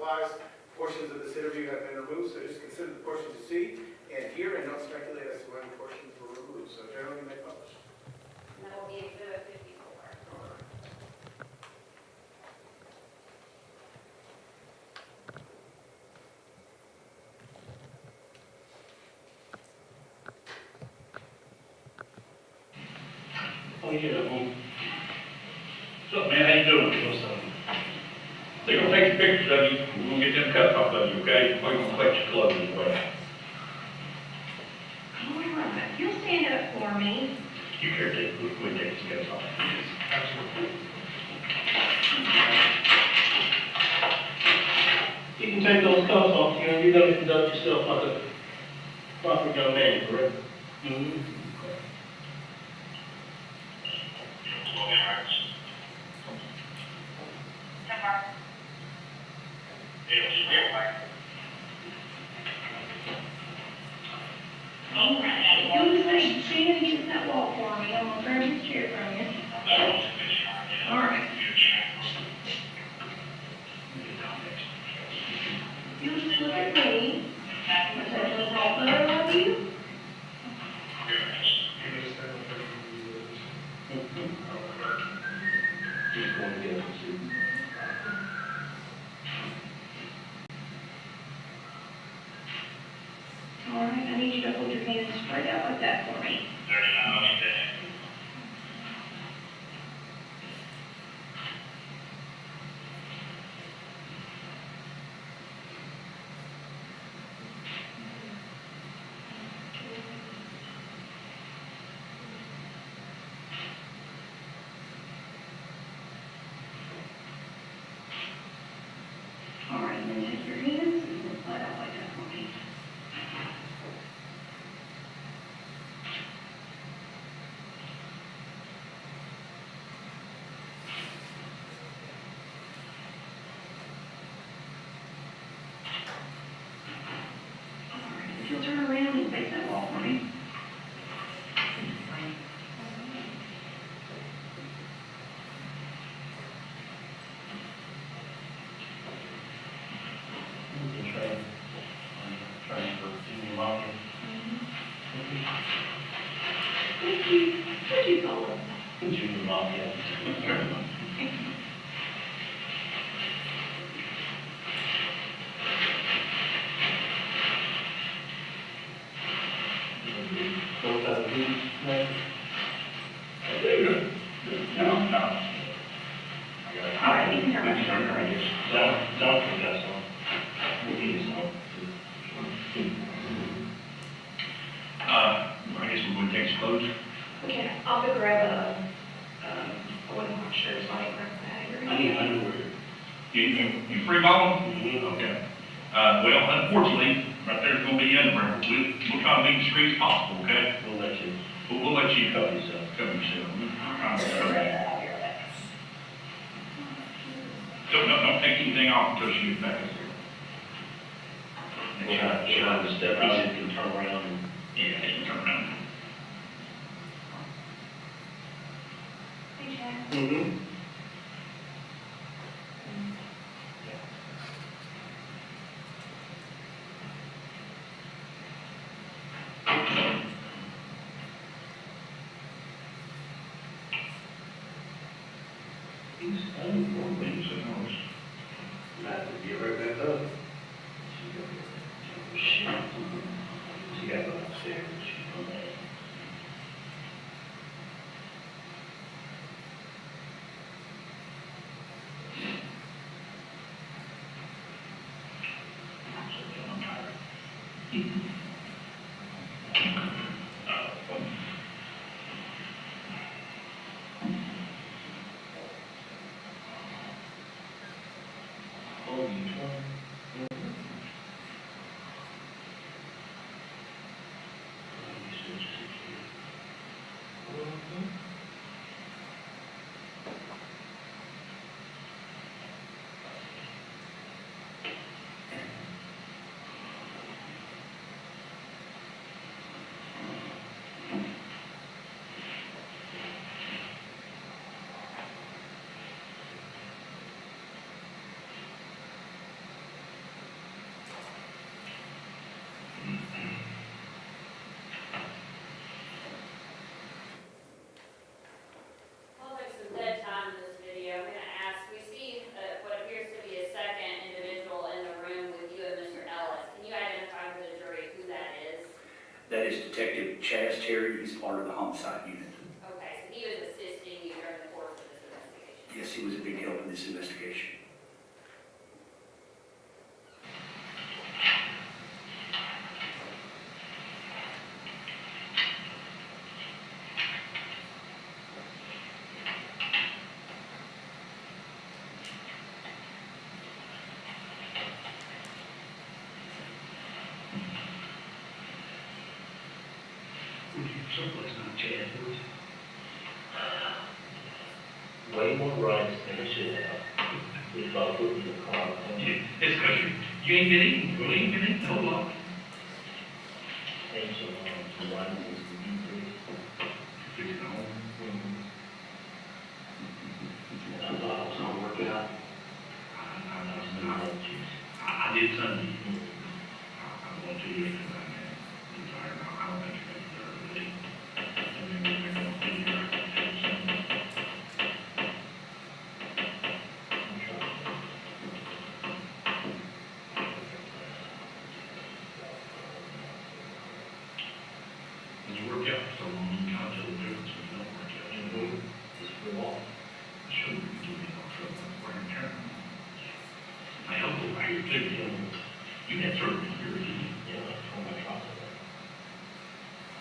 testifies. Portions of this interview have been removed, so just consider the portions you see and hear, and don't speculate as to when portions were removed. So generally, you may publish. And that will be Exhibit 54. Oh, yeah. What's up, man? How you doing? What's up? They're gonna take pictures of you. We're gonna get them cuts off of you, okay? We're gonna collect your clothes as well. All right. You'll stand up for me. You care to we'll take these cuts off. Absolutely. You can take those cuffs off, you're gonna conduct yourself like a proper young man, correct? Mm-hmm. All right. You'll just stand against that wall for me. I'm gonna grab this chair from you. All right. You just look at me. I'm gonna take a little photo of you. Just going to get some soup. All right. I need you to hold your hands straight out like that for me. All right, and then take your hands and slide out like that for me. All right, if you'll turn around and face that wall for me. Transfer senior mafia. What'd you call it? Junior mafia. Those are the boots, right? No. All right, you can turn around. Don't put that on. We'll get this on. I guess we're going to take some clothes. Okay, I'll go grab I wouldn't want shirt, so I ain't grab a bag or I need anything. underwear. You free balling? Mm-hmm. Okay. Well, unfortunately, right there's gonna be underwear. We'll try to be discreet as possible, okay? We'll let you. We'll let you Cover yourself. cover yourself. I'll be right back. Don't take anything off until she gets back. We'll have to step out and turn around and. Yeah, you can turn around. Hey, Chad. Mm-hmm. He's done for me, so no. Might have to get right back up. Shit. She got to go upstairs. She's on that. I'm tired. Oh, you trying? is Detective Chaz Terry. He's part of the homicide unit. Okay, so he was assisting you during the course of this investigation? Yes, he was a big help in this investigation. Someplace not Chad, would you? Way more rights than it should have. If I put in the car. It's because you ain't been eating, really ain't been eating a whole lot. And so, why does this be Fix it home. And I thought I was gonna work it out. I did Sunday. I want to do it, man. I'm tired now. I don't think it's gonna be early. And then we're gonna be here. When you work out for so long, you can't tell the difference when you don't work out. You know, Just for all. the shoulder can give you no trouble wear and tear. My elbow right here too, you know. You had surgery here, didn't you? Yeah, for my process.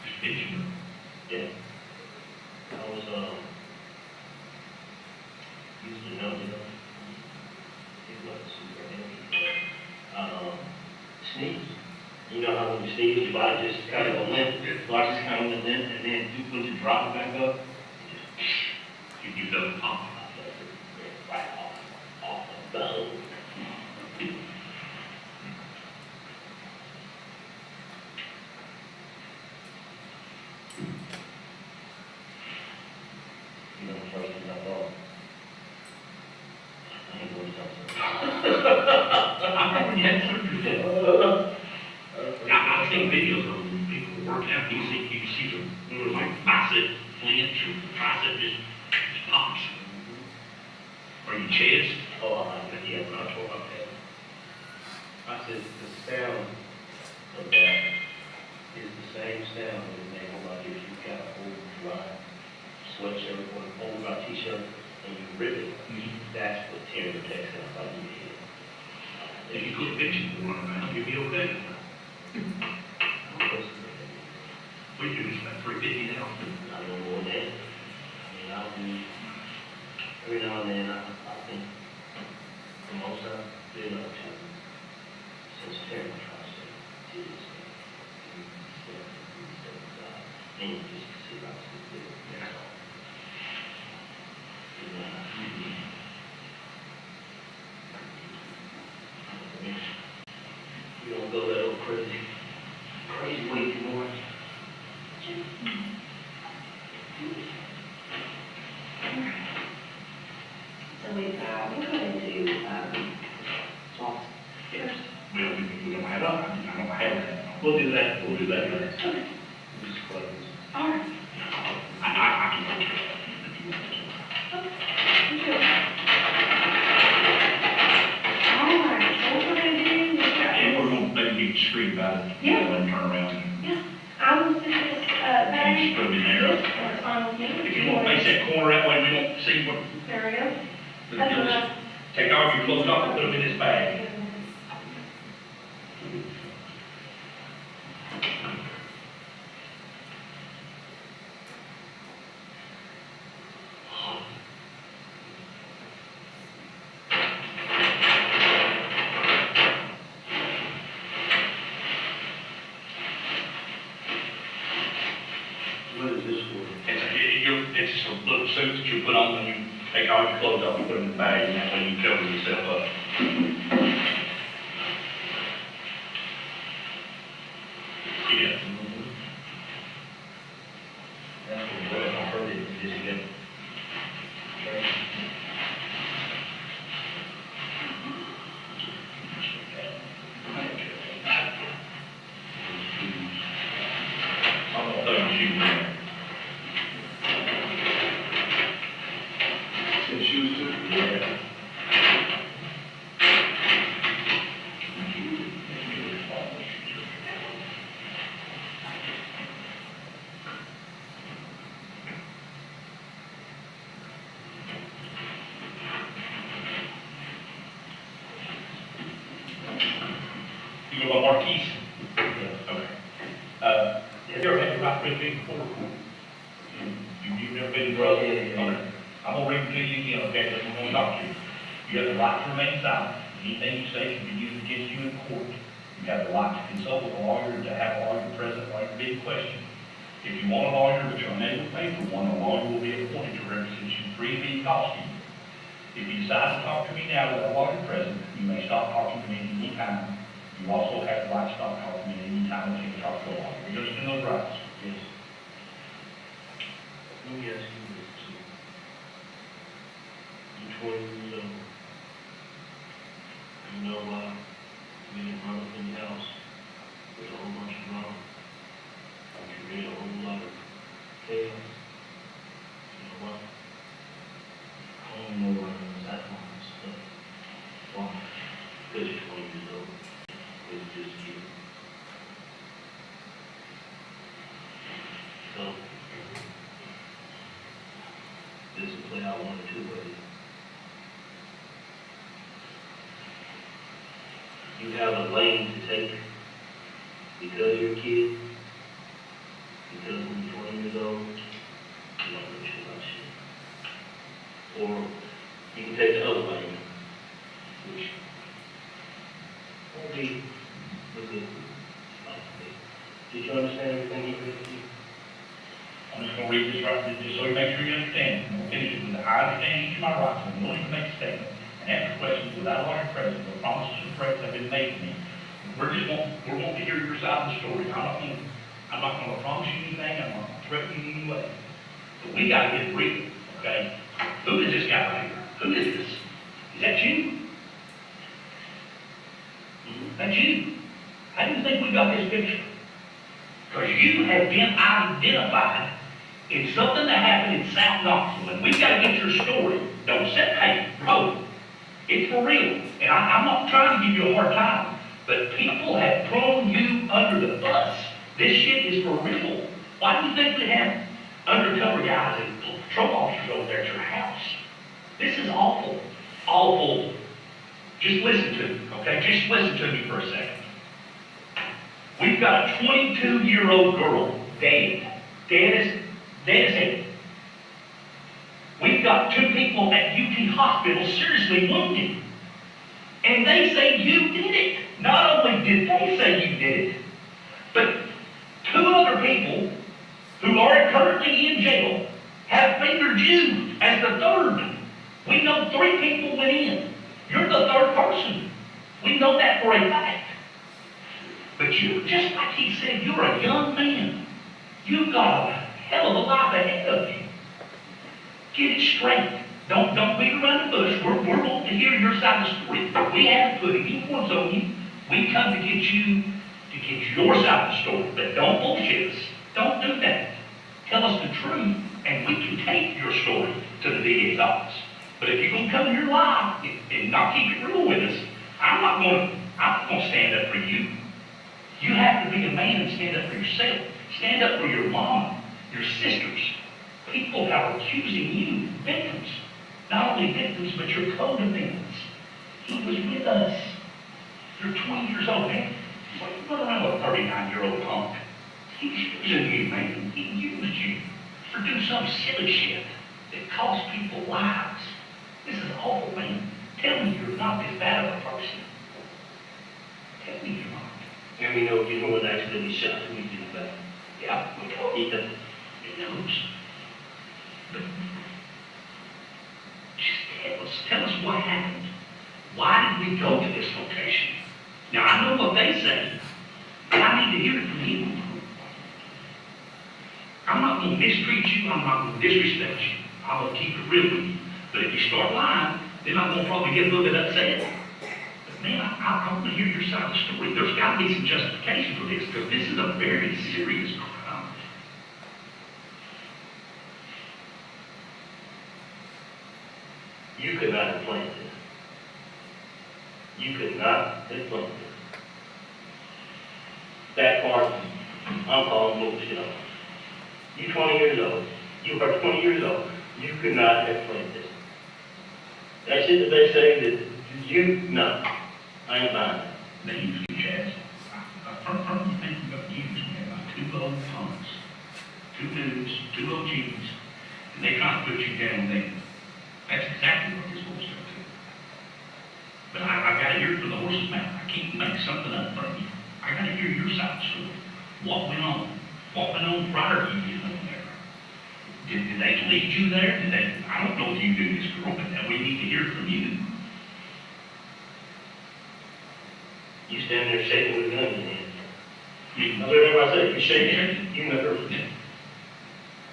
Just itching. Yeah. I was, using numbing them. It wasn't super heavy. Sneeze. You know how when you sneeze, your body just kind of go limp. Your body just kind of went limp, and then when you drop it back up, You felt it pop. I felt it right off the bone. You know, the first thing I thought, I ain't going to something. I remember when you had surgery. I've seen videos of people working out, you see them, it was like bicep flinch or tricep just pops. Or your chest. Oh, yeah, when I tore my pec. I said, the sound of that is the same sound that would make like if you got an old dry sweatshirt or an old dry t-shirt and you rip it, that's what tearing the pec sounds like in your head. If you could fix it, run around, you'd be okay. We do this about 350 now. I don't know what that is. I mean, I'll do, every now and then, I think, the most I've been up to, since tearing my tricep, is, and you just see how it's good. Yeah. You don't go that old crazy way anymore. So we're going to, Sauce. Yes. Well, we don't have, I don't have that. We'll do that. We'll do that. okay, Just close. all right. I can work it. Sure. All right, so what we're gonna do is, And we're gonna maybe get the screen about it. Yeah. And turn around. I will send this, And back. just put them in there. That's fine with me. If you want to face that corner that way, we don't see what, There we go. but That's you'll just take off your clothes off and put them in this bag. What is this for? It's just a little suit that you put on when you take all your clothes off and put them in the bag, and that way you cover yourself up. Yeah. That's what I heard it, just get. I'm gonna throw your shoes in. Shoes too? Yeah. You go by Marquis? Okay. Have you ever had your right to read before? You've never been in trouble? Okay. I'm gonna read it to you again, okay, that's what I'm gonna talk to you. You have the right to remain silent. Anything you say can be used against you in court. You have the right to consult with a lawyer, to have a lawyer present while you're being questioned. If you want a lawyer, but you're unable to pay for one, a lawyer will be appointed to represent you free of any cost to you. If you decide to talk to me now without a lawyer present, you may stop talking to me at any time. You also have the right to stop talking to me at any time that you can talk to a lawyer. You understand those rights? Yes. Let me ask you this, too. You're 20 years old. You know why being run up in your house with a whole bunch of wrong. You read a whole lot of chaos. You know what? I don't know why that kind of stuff. Why? Because you're 20 years old. It's just you. So, this will play out one of two ways. You have a lane to take because you're a kid, because when you're 20 years old, you don't know shit about shit. Or you can take the other lane, which won't be a good life. Did you understand everything he read to you? I'm just gonna read this right, just so you make sure you understand. I'm gonna finish it with, I understand each of my rights, I'm willing to make a statement and answer questions without a lawyer present, where promises and threats have been made to me. We're going to hear your side of the story. I'm not gonna promise you anything, I'm not gonna threaten you in any way. But we gotta get real, okay? Who is this guy right here? Who is this? Is that you? That's you. How do you think we got this picture? Because you have been identified in something that happened in South Knoxville, and we gotta get your story. Don't say, hey, bro, it's for real. And I'm not trying to give you a hard time, but people have thrown you under the bus. This shit is for real. Why do you think we have undercover guys and patrol officers over there at your house? This is awful. Awful. Just listen to me, okay? Just listen to me for a second. We've got a 22-year-old girl dead. Dead as hell. We've got 2 people at UT Hospital seriously wounded. And they say you did it. Not only did they say you did it, but 2 other people who are currently in jail have fingered you as the 3rd. We know 3 people went in. You're the 3rd person. We know that for a fact. But you, just like he said, you're a young man. You've got a hell of a life ahead of you. Get it straight. Don't beat around the bush. We're wanting to hear your side of the story. We haven't put any words on you. We come to get you, to get your side of the story. But don't bullshit us. Don't do that. Tell us the truth, and we can take your story to the DA's office. But if you're going to come here live and not keep it real with us, I'm not going to stand up for you. You have to be a man and stand up for yourself. Stand up for your mom, your sisters, people that are accusing you, victims. Not only victims, but your co-defendants. He was with us. You're 20 years old, man. What are you running around with a 39-year-old punk? He's using you, man. He used you for doing some silly shit that cost people lives. This is awful, man. Tell me you're not this bad of a person. Tell me you're not. And we know you know an accident, he shot him, he did that. Yeah, we know. He does. He knows. But just tell us what happened. Why did we go to this location? Now, I know what they say, but I need to hear it from you. I'm not going to mistreat you. I'm not going to disrespect you. I'm going to keep it real with you. But if you start lying, then I'm going to probably get a little bit upset. But man, I want to hear your side of the story. There's got to be some justification for this, because this is a very serious crime. You could not have planned this. You could not have planned this. That part, I'm calling bullshit on. You're 20 years old. You are 20 years old. You could not have planned this. That shit that they say that you, no, I ain't buying it. They use you, Chaz. Firm you think you're going to use, man, like two old punks, two dudes, two OGs, and they try to put you down there. That's exactly what this boy's going to do. But I got to hear it from the horse's mouth. I can't make something up from you. I got to hear your side of the story. What went on? What went on prior to you getting on there? Did they lead you there? Did they? I don't know if you knew this girl, but we need to hear from you. You stand there shaking with a gun in your hand. You That's what everybody said, you shaking, you never. yeah.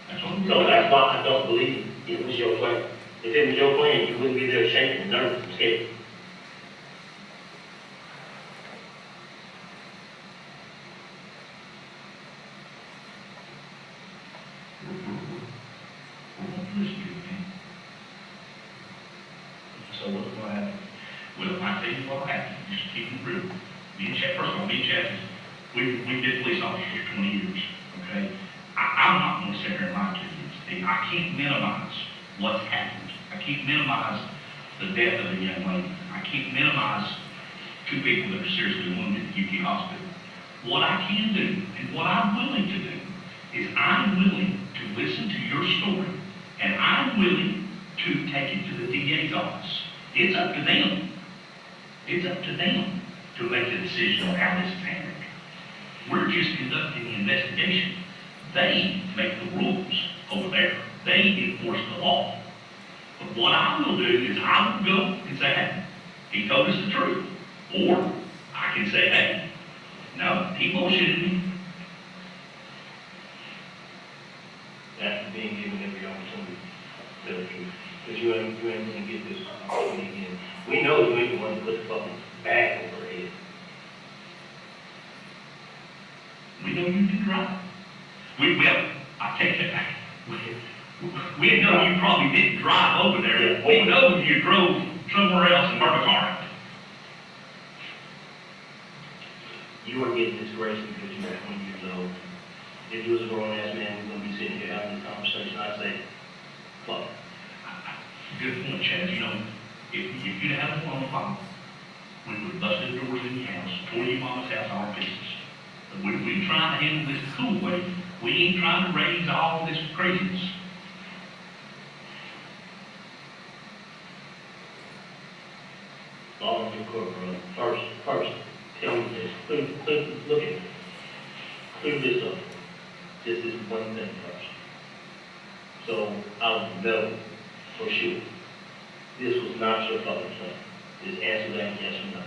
That's what So that's why I don't believe it was your plan. If it was your plan, you wouldn't be there shaking, nervous, and scared. So what's going to happen? Well, I tell you what happened, just keep it real. Me and Chad, first of all, me and Chad, we've been police officers for 20 years, okay? I'm not going to sit here and lie to you. I can't minimize what's happened. I can't minimize the death of a young lady. I can't minimize two people that are seriously wounded at UT Hospital. What I can do, and what I'm willing to do, is I'm willing to listen to your story, and I'm willing to take it to the DA's office. It's up to them. It's up to them to make the decision on how this is handled. We're just conducting the investigation. They make the rules over there. They enforce the law. But what I will do is I will go and say, hey, he told us the truth. Or I can say, hey, no, he bullshitted me. After being given every opportunity to tell the truth. Because you ain't going to get this opportunity again. We know you ain't the one to put the fucking bag over her head. We know you did right. Well, I take that back. We know you probably didn't drive over there. Yeah. We know you drove somewhere else and burned a car. You are getting this grace because you're 20 years old. If you was a grown-ass man, we're going to be sitting here having this conversation. I'd say, fuck. Good point, Chad. You know, if you'd have had a phone call, we would have busted doors in your house, tore your mama's house all pieces. But we trying to handle this the cool way. We ain't trying to raise all this craziness. All in your court, bro. First, tell me this. Look at me. Clear this up. This is one thing first. So I would know for sure this was not your fucking plan. Just answer that yes or no.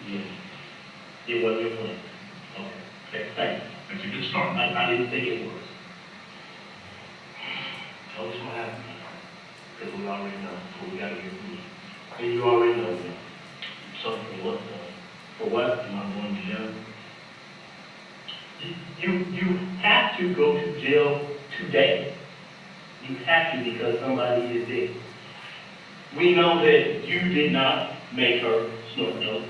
Yes. It wasn't your plan. Okay, thank you. That's a good start. I didn't think it was. Tell us what happened. Because we already know what we got to hear from you. And you already know me. So for what? For what? Am I going to jail? You have to go to jail today. You have to because somebody is dead. We know that you did not make her snort dope.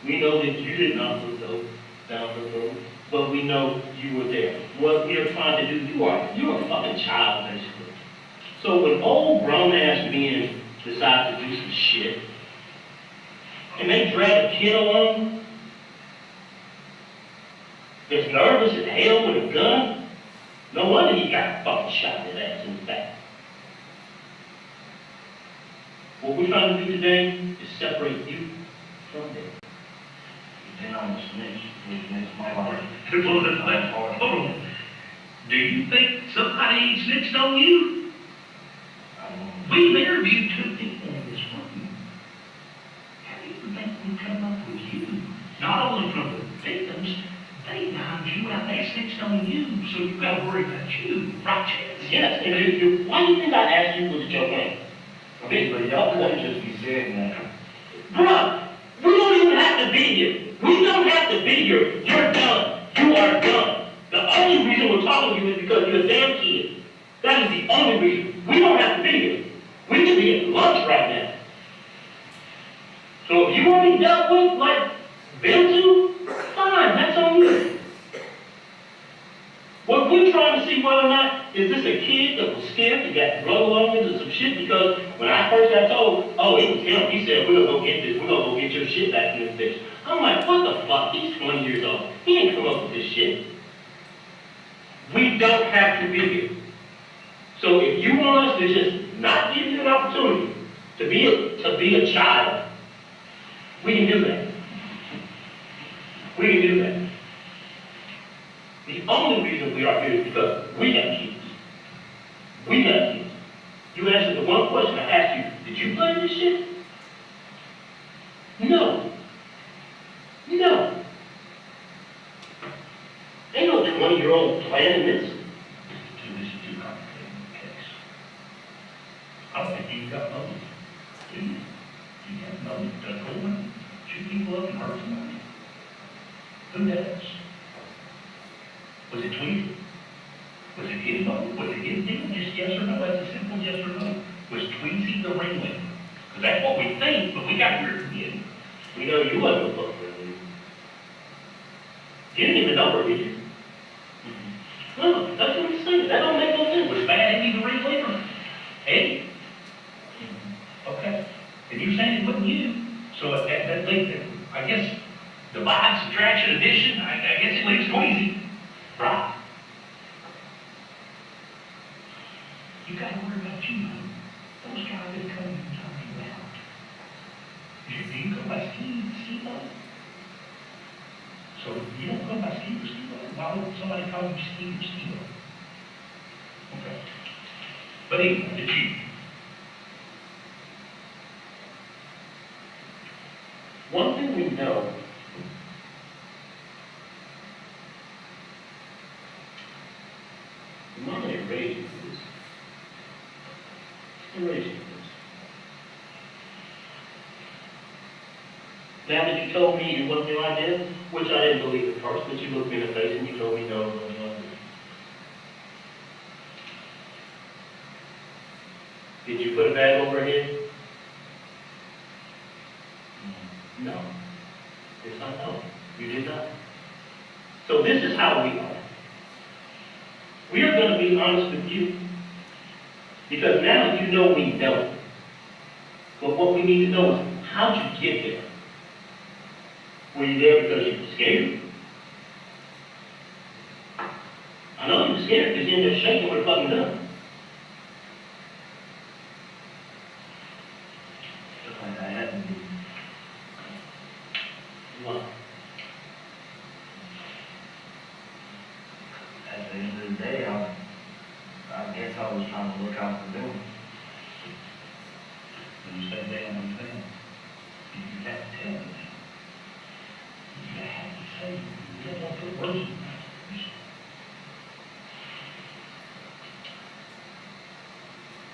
We know that you did not put dope down her throat. But we know you were there. What we are trying to do, you're a fucking child, basically. So when old grown-ass men decide to do some shit, and they drag a kid along, that's nervous as hell with a gun, no wonder he got fucking shot his ass in the back. What we're trying to do today is separate you from them. Then on the snitch, my heart. Hold on. Do you think somebody ain't snitched on you? We've interviewed two people in this room. How do you think we come up with you? Not only from the victims, they found you out, they snitched on you, so you gotta worry about you, right, Chance? Yes, and why do you think I asked you was it your plan? Okay, but y'all couldn't just be saying that. Bruh, we don't even have to be here. We don't have to be here. You're done. You are done. The only reason we're talking to you is because you're a damn kid. That is the only reason. We don't have to be here. We can be at lunch right now. So if you want to be dealt with like them two, fine, that's on you. What we're trying to see whether or not is this a kid that was scared that got drug along into some shit because when I first got told, oh, it was him, he said, we're gonna go get this, we're gonna go get your shit. shit back in his bitch. I'm like, what the fuck? He's 20 years old. He ain't come up with this shit. We don't have to be here. So if you want us to just not give you an opportunity to be a child, we can do that. We can do that. The only reason we are here is because we have kids. We have kids. You answered the one question I asked you, did you plan this shit? No. No. Ain't no 20-year-old planning this. This is too complicated in the case. I don't think you've got motive, do you? Do you have motive to go and shoot people up and hurt somebody? Who does? Was it Tweety? Was it his motive? Was it his deal? Just yes or no? That's a simple yes or no. Was Tweety the ringleader? Because that's what we think, but we got to hear it from you. We know you wasn't a fuck friend. You didn't even know her, did you? No, that's what I'm saying. That don't make no sense. Was Bad Eddie the ringleader? Eddie? Okay. And you're saying it wasn't you. So that leads, I guess, divide, subtraction, addition, I guess it leaves Tweety. Right. You gotta worry about you, man. Those guys that come and talk you out. You go by ski boat. So you don't go by ski boat. Why would somebody call you ski boat? Okay. But anyway, it's you. One thing we know, the mama ain't raised you for this. She raised you for this. Now that you told me it wasn't your idea, which I didn't believe at first, but you looked me in the face and you told me no, it wasn't your idea. Did you put a bag over her head? No. Yes, I know. You did not. So this is how we are. We are going to be honest with you. Because now you know we know. But what we need to know is, how'd you get there? Were you there because you were scared? I know you were scared because you ended up shaking with a fucking gun. Just like I had to do. What? At the end of the day, I guess I was trying to look out for them. When you say damn thing, you have to tell me that. You have to say, you don't want to put words in my mouth.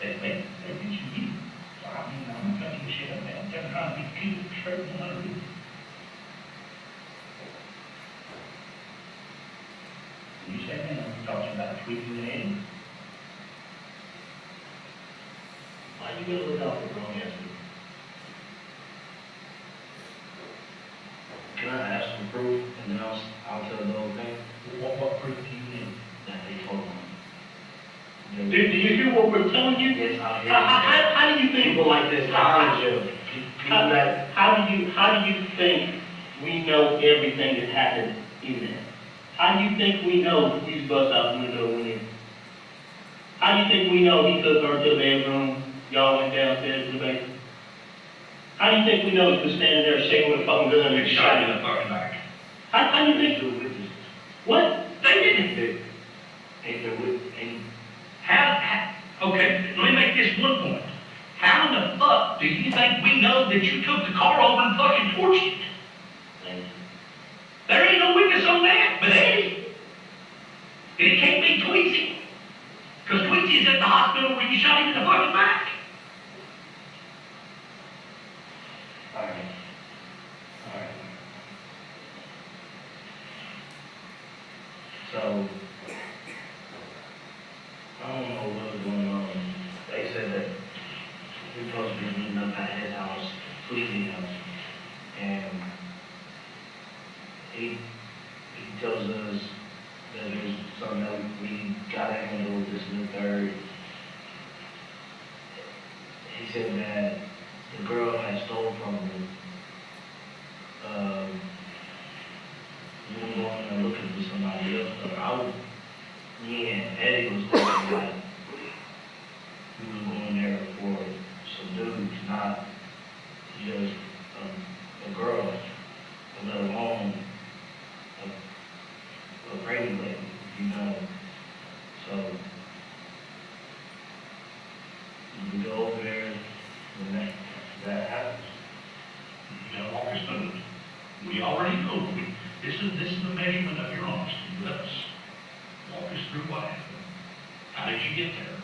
That means you. So I mean, I'm not cutting shit up, man. I'm trying to keep it straight and under. You said, man, I'm talking about tweeting the end. Why you gonna look out for the wrong answer? Can I ask for proof, and then I'll tell the whole thing What proof do you need? that they told me. Do you hear what we're telling you? Yes, I hear How do you think? people like this challenge you. People that How do you think we know everything that happened in there? How do you think we know these bus out the window went in? How do you think we know he took her to the bedroom, y'all went downstairs to the basement? How do you think we know he was standing there shaking with a fucking gun and Shot shot in him? the fucking back. How do you think? two witnesses. What? They didn't. Ain't there with any? Okay, let me make this one point. How in the fuck do you think we know that you took the car over and fucking torched it? There ain't no witness on that, but Eddie. And it can't be Tweety. Because Tweety is at the hospital where you shot him in the fucking back. Alright. So, I don't know what was going on. They said that we supposed to be meeting up at his house, Tweety's house. And he tells us that there's something that we gotta handle with this new third. He said that the girl had stolen from him Me and Eddie was thinking like, we was going there for some dudes, not just a girl, let alone a pregnant lady, you know. So, we go over there, and that happens. You know, walk us through it. We already know, this is the measurement of your honesty with us. Walk us through what happened. How did you get there?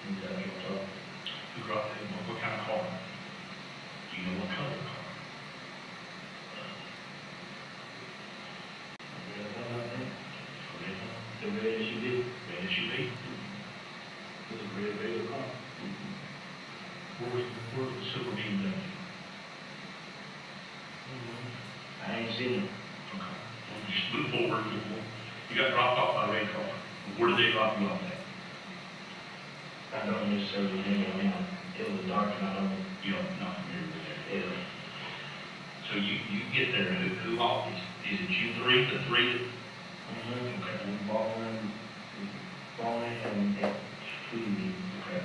Who brought that, what kind of car? Do you know what color car? The red SUV. Red SUV? It's a red, red car. Where was the silver beam left? I ain't seen it. Okay. Well, just move forward. You got dropped off by a red car. Where did they drop you off at? I don't necessarily remember, I mean, it was dark and I don't. You don't, not familiar with that. Yeah. So you get there, who all, is it you three, the three that? Okay. Ballin and Tweedy. Okay.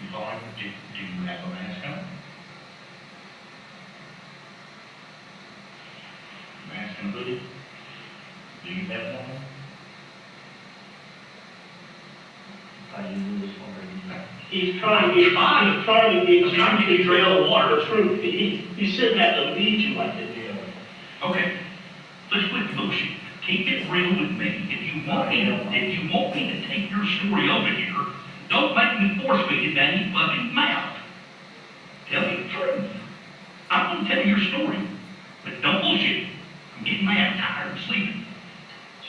You following, do you have a mask on? Mask and hoodie? Do you have one on? I use this one. He's trying to get you to trail water truth. He's sitting at the lead you like this. Okay, let's quit the bullshit. Keep it real with me. If you want me to take your story over here, don't make me force feed it down your fucking mouth. Tell me the truth. I'm gonna tell your story, but don't bullshit. I'm getting mad, tired, and sleeping.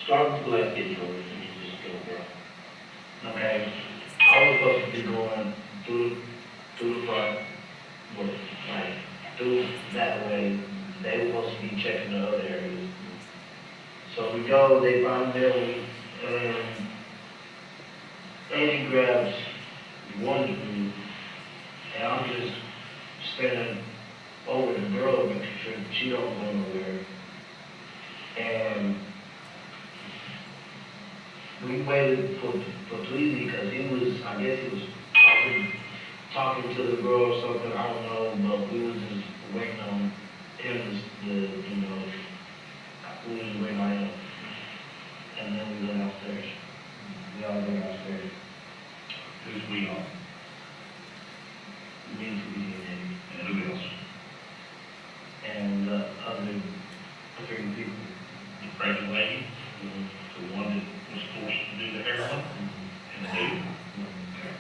Start with the left get yours and you just go, bro. Okay. I was supposed to be going through the front, but like through that way. They were supposed to be checking the other areas. So we go, they find them, and Eddie grabs one dude, and I'm just standing over the girl, making sure she don't go nowhere. And we waited for Tweezy because he was, I guess he was talking to the girl or something, I don't know, but we was just waiting on him, we was waiting on him. And then we went upstairs. We all went upstairs. Who's we on? Me and Tweezy And who else? and the other three people. The pregnant lady? The one that was forced to do the heroin? And the dude? Okay.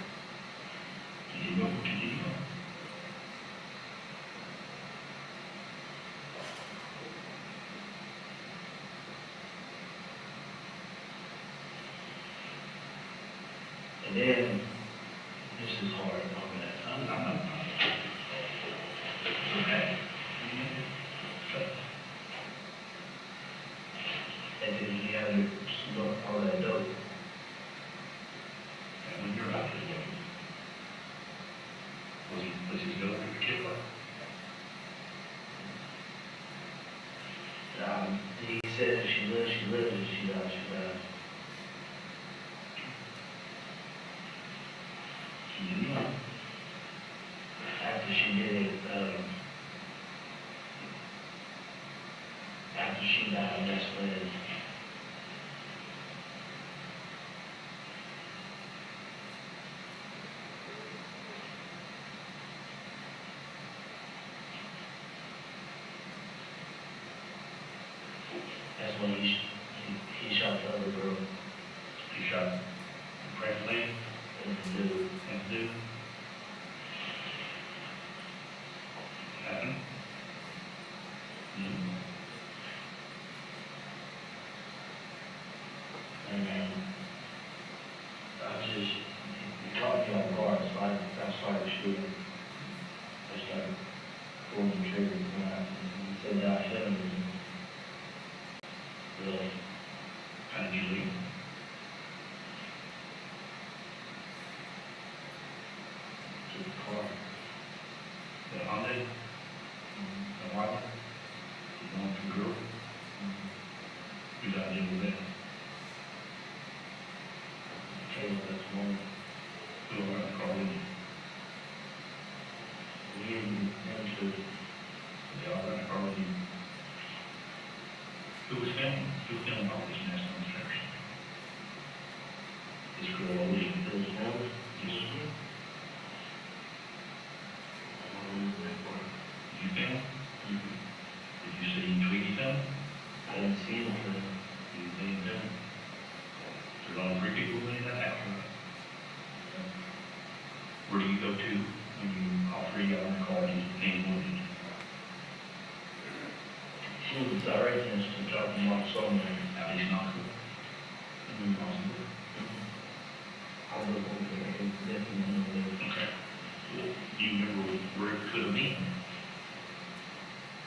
Did you know what you did? And then, this is hard, I'm gonna, Okay. and then he had to smoke all that dope. And when you're out there, was his girlfriend a killer? He said if she lives, she lives, if she dies, she dies. After she did it, after she died, that's when he shot the other girl. He shot the pregnant lady And the dude. and the dude. Happened? And I just, he caught me off guard, so I started shooting. I started pulling the trigger, he said that I hit him. Really? How did you leave? I deal with that. Okay, well, that's one. Who am I calling? We didn't have to, They all right, calling. Who was filming all this mess on the stairs? This girl always films all this? Yes. You film? Did you see Tweety film? I didn't see anything. You didn't film? There's only 3 people in that house, right? Where do you go to when you, all 3 of y'all in the car, you can't move it? She was directing us to drop them off somewhere. At least not cool. Possible. I'll look over there, I can definitely know that. Okay. Do you remember where it could have been?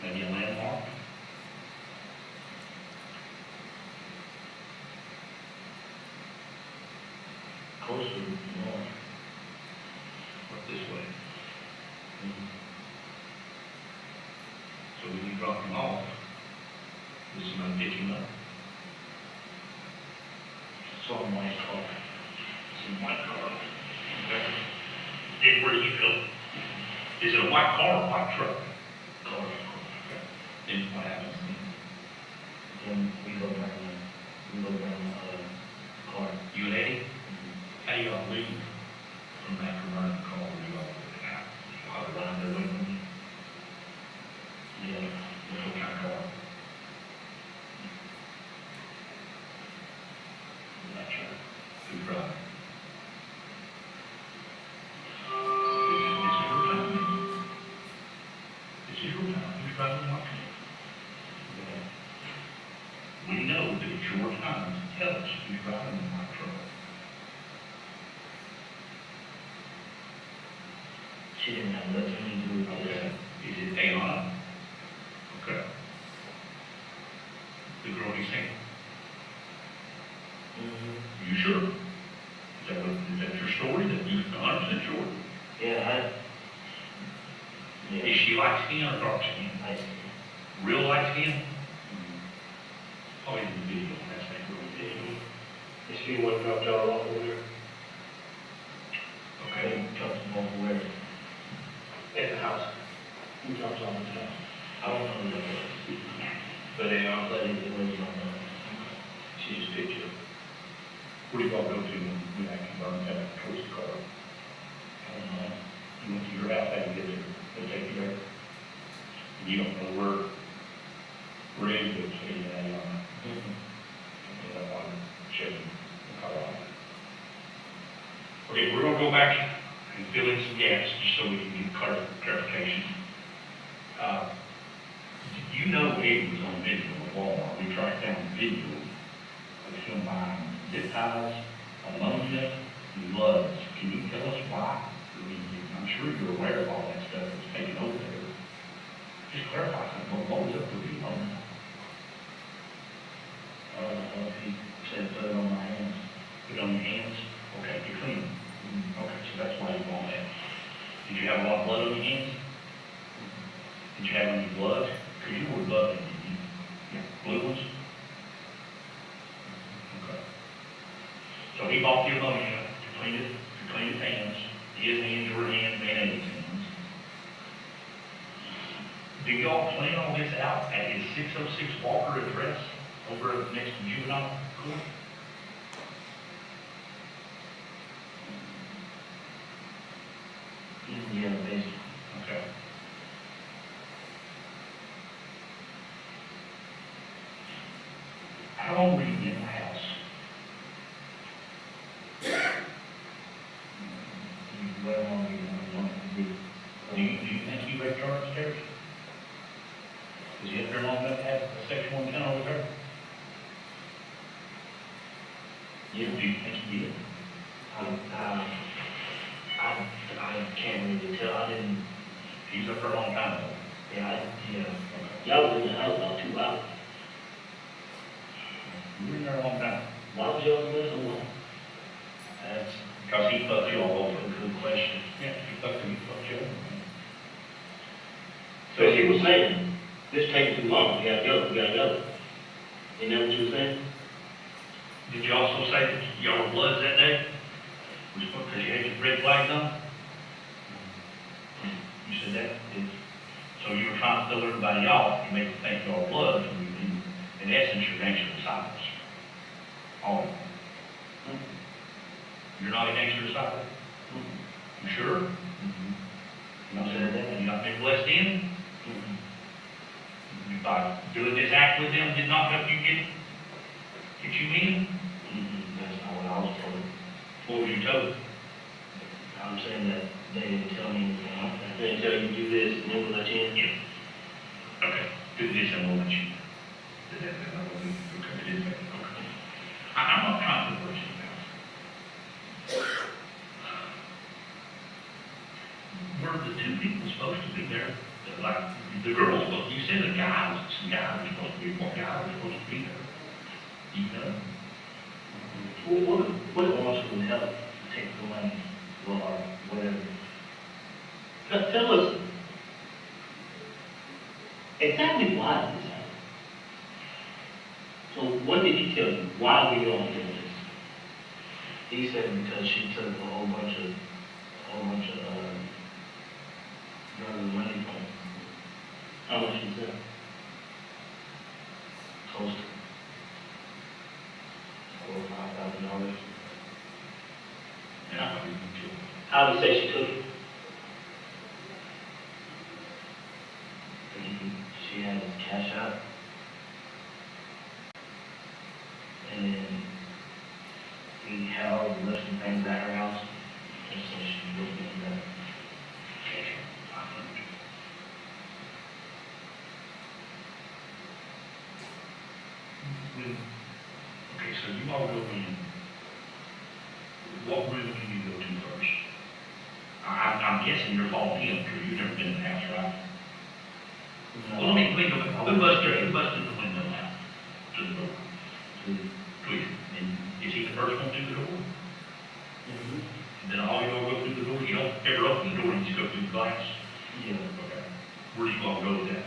Maybe a landmark? Closer north. Or this way? So when you drop them off, does somebody pick him up? Saw my car. It's in a white car. Okay. And where do you go? Is it a white car or a white truck? Car. Okay. Then what happens then? Then we go around car. You and Eddie? How do y'all leave from after running the car? Where you all out? Y'all run there with me? Yeah. What kind of car? Not sure. Who's driving? This is your time. This is your time. Who's driving the car? We know that it's your time to tell us who's driving the white truck. She didn't have nothing to do with Okay. it. Is it Ayana? Okay. The girl he's saying? You sure? Is that your story? That you 100% sure? Yeah, Is she light skin or dark skin? I Real light skin? Oh, in the video, that's that girl video. Is she the one who dropped y'all off over there? Okay. dropped them off where? At the house? Who drops off at the house? I don't know who that was. But they are, But it was on she just picked you. Where do you all go to when that can burn that towards the car? I don't know. You went to your house, how you get there? They take you there? And you don't know where it is, but it's in Ayana. Yeah, on Chevy, Colorado. Okay, we're gonna go back and fill in some gaps, just so we can get clarification. You know Eddie was on video at Walmart, we tracked down the video of him buying zip ties, ammonia, and gloves. Can you tell us why? I mean, I'm sure you're aware of all that stuff that's taken over there. Just clarify something, what was up with you on that? He said, put it on my hands. Put it on your hands? Okay, you're clean. Okay, so that's why you want that. Did you have a lot of blood on your hands? Did you have any blood? Because you were blood, didn't you? Yeah. Blue ones? Okay. So he bought the ammonia to clean his hands, his hands, your hands, and Eddie's hands. Do y'all plan all this out at his 606 Walker address over next to juvenile court? Yeah, basically. Okay. How long were you in the house? Well, I want to be. Do you think you raped her upstairs? Was you up there long enough to have a sexual encounter with her? Yeah, do you think you did? I can't really tell. I didn't. He was up there a long time ago. Yeah, Y'all was in the house about 2 hours. You were in there a long time. Why was y'all in there so long? that's Because he fucked you all a over. good question. Yeah, he fucked you over. So she was saying, this taking too long, we gotta go. Isn't that what you were saying? Did you also say that y'all were bloods that day? Was it because you had your red flags on? You said that? Yes. So you were trying to throw everybody off and make them think y'all bloods, when in essence, you're gangster disciples. All of them. You're not a gangster disciple? You sure? You not said that? You not been blessed in? You by doing this act with them did not help you get you in? That's not what I was told. What was you told? I'm saying that they didn't tell me anything. They tell you to do this, and then we'll let you in. Yeah. Okay, do this and we'll let you. Okay, it is better. Okay. I'm not trying to push you now. Were the two people supposed to be there? Like, the girls, you said the guy was, some guy was supposed to be, what guy was supposed to be there? You know? What else would help take the money or whatever? Tell us exactly why this happened. So what did he tell you? Why were you all doing this? He said because she took a whole bunch of drugs and money from him. How much is that? Close to $4,000 or $5,000. And I thought you were killed. How did he say she took it? She had his cash out. And then he had all the lists and things at her house. And so she was getting that. Okay, so you all go in. What room do you go to first? I'm guessing you're following him, because you've never been in the house, right? Well, let me go back. Who busted the window out to the door? Tweet. And is he the first one through the door? And then all y'all go through the door? You don't ever open the door, you just go through the glass? Yeah. Okay. Where do you all go with that?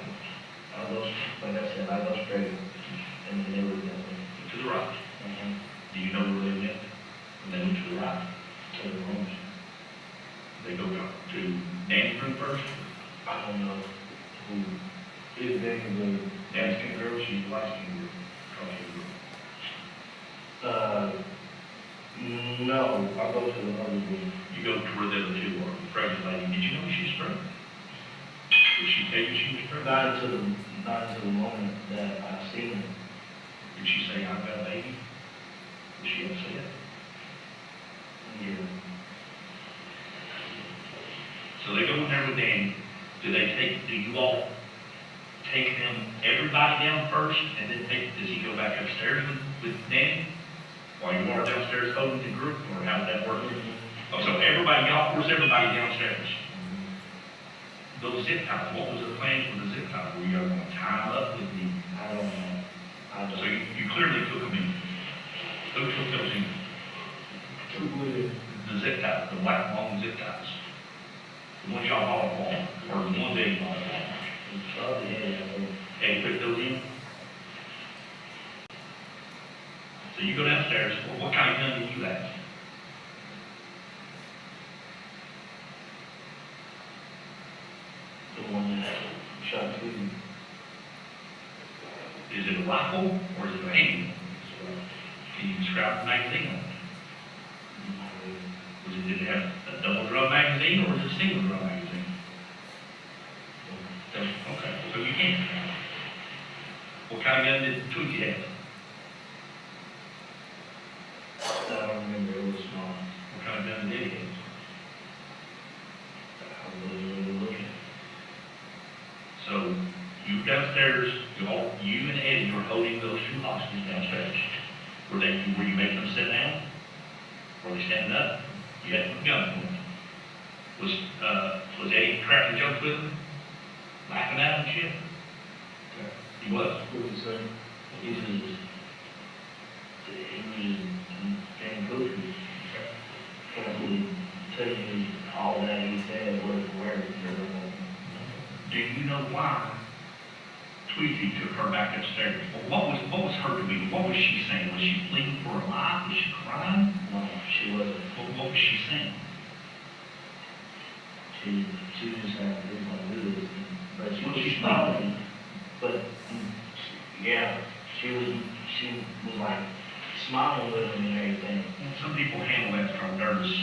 I go, like I said, I go straight. And then they were that way. To the right. Do you know where they went? When they went to the right? To the rooms. They go to Danny's room first? I don't know who. His name Danny's skin girl, she's the light skin girl. No, I go to the other room. You go to where the other two are. The pregnant lady, did you know she's pregnant? Did she tell you she was pregnant? Not until the moment that I seen her. Did she say, I've got a baby? Was she upset? Yeah. So they go in there with Danny. Do you all take them, everybody down first, and then does he go back upstairs with Danny? While you are downstairs holding the group, or how does that work? Oh, so y'all force everybody downstairs. Those zip ties, what was the plan for the zip ties? Were you going to tie them up with the? I don't know. So you clearly took them in. Who took those in? The zip ties, the black long zip ties. The ones y'all bought at Walmart, or the ones they bought at Walmart. And you put those in? So you go downstairs, what kind of gun do you have? The one that shot Tweety. Is it a rifle, or is it a handgun? Can you describe the magazine on it? Did it have a double drum magazine, or is it a single drum magazine? Okay, so you can't. What kind of gun did Tweety have? I don't remember, it was small. What kind of gun did he have? I wasn't really looking. So, you downstairs, you and Eddie were holding those two hostages downstairs. Were you making them sit down? Were they standing up? You had them guns on them. Was Eddie cracking jokes with them? Laughing at them and shit? He was? What was he saying? He was getting goofy. Trying to tell me all that he said was word. Do you know why Tweety took her back upstairs? What was her doing? What was she saying? Was she pleading for her life? crying? No, she wasn't. What was she saying? She was just saying, this is what it is. But she Was was she smiling. But, yeah, she was like smiling with him and everything. Some people handle that from nervous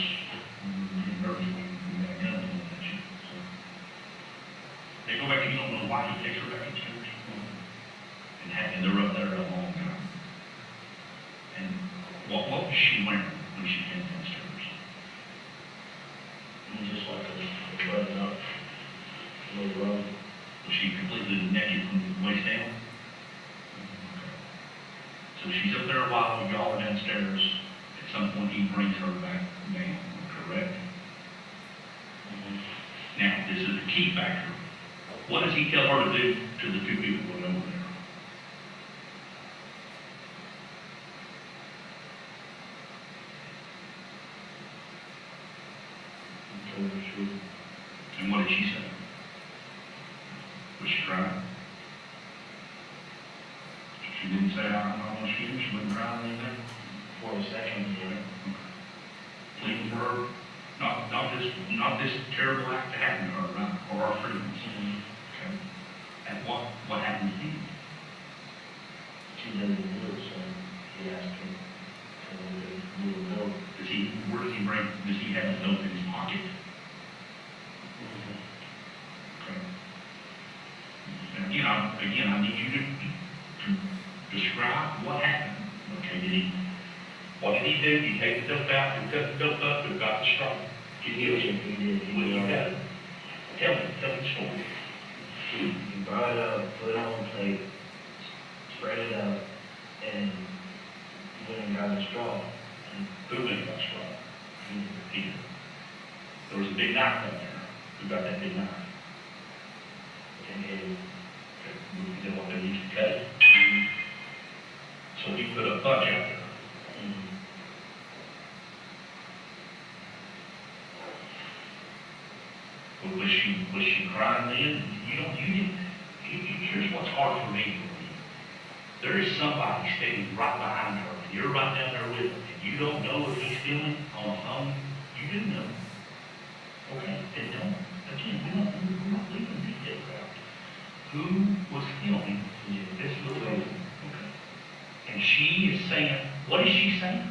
when you got guns on that shit. So. They go back and you don't know why he takes her back upstairs. And they're up there a long time. And what was she wearing when she came downstairs? Just like a button up, little robe. Was she completely naked from the waist down? So she's up there a while, y'all are downstairs. At some point, he brings her back down, correct? Now, this is the key factor. What does he tell her to do to the two people that are over there? And what did she say? Was she crying? She didn't say, I'm almost here, she wasn't crying or anything? For a second, yeah. Pleading for her, not this terrible act that happened to her, right? Or our friends. Okay. And what happened to him? She doesn't do it, so he asked her to move the note. Does he have a note in his pocket? Okay. Now, again, I need you to describe what happened. Okay, what did he do? He take the dope out, he cut the dope up, and got the straw. He did. Well, you got it. Tell me the story. He brought it up, put it on the plate, spread it out, and went and got a straw. Who went and got the straw? Peter. There was a big knife out there. Who got that big knife? And he Is that what they used to cut it? So he put a punch out there. Was she crying then? Here's what's hard for me to believe. There is somebody standing right behind her, and you're right down there with him, and you don't know if he's feeling on a phone. You do know. Okay, then don't. Again, we're not leaving details out. Who was filming this little lady? Okay. And she is saying, what is she saying?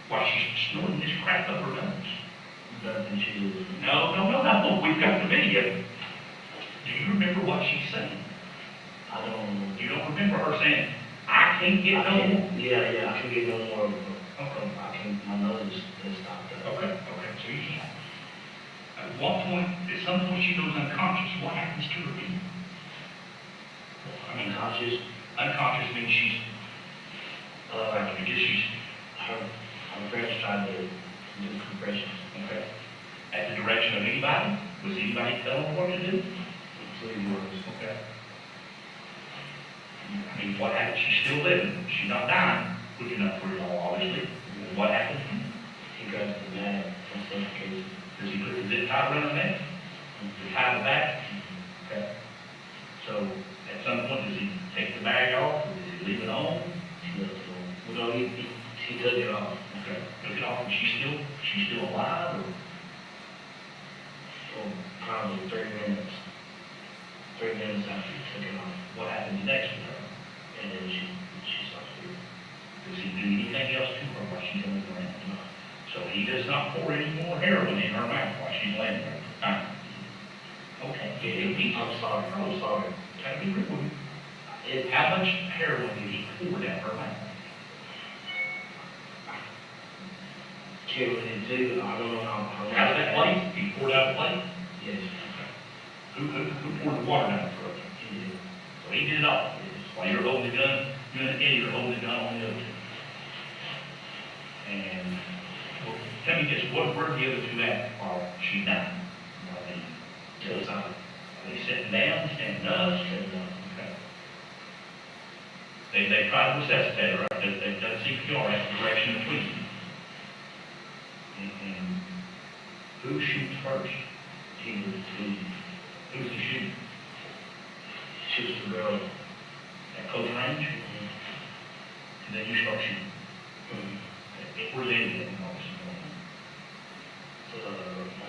While she's snorting this crap up her nose. nothing she was. No, we've got the video. Do you remember what she's saying? I don't. You don't remember her saying, I can't get no more? Yeah, I can get no more. Okay, my nose has stopped up. Okay, so you can't. At what point, at some point she goes unconscious, what happens to her then? I mean, unconscious means she's, I guess she's, her friends tried to do compressions. okay. At the direction of anybody? Was anybody telling her what to do? Okay. I mean, what happened? She's still living. She's not dying. Quick enough for it all, obviously. What happened? He got the bag and suffocated. Does he put the zip tie around her neck? To tie the bag? Okay. So, at some point, does he take the bag off, or does he leave it on? He left it on. Well, no, he took it off. Okay. Took it off, and she's still alive, or? For probably 3 minutes. 3 minutes after he took it off. What happened next with her? And then she stopped breathing. Does he do anything else to her while she's on the ground? No. So he does not pour any more heroin in her mouth while she's laying there. Okay. I'm sorry. Gotta be real with you. How much heroin did he pour down her mouth? Can't really do, I don't know how. Out of that plate? He poured out the plate? Yes. Who poured the water down her throat? He did. So he did it all. While you're holding the gun, you and Eddie are holding the gun on the other two. And, well, tell me this, where the other two at while she died? To the side. Are they sitting down, standing up? Standing up. Okay. They tried to resuscitate her, right? They've done CPR at the direction of tweeting. And who shoots first? Who's the shooter? Shoots the girl. At close range? And then you start shooting. Where's Andy at?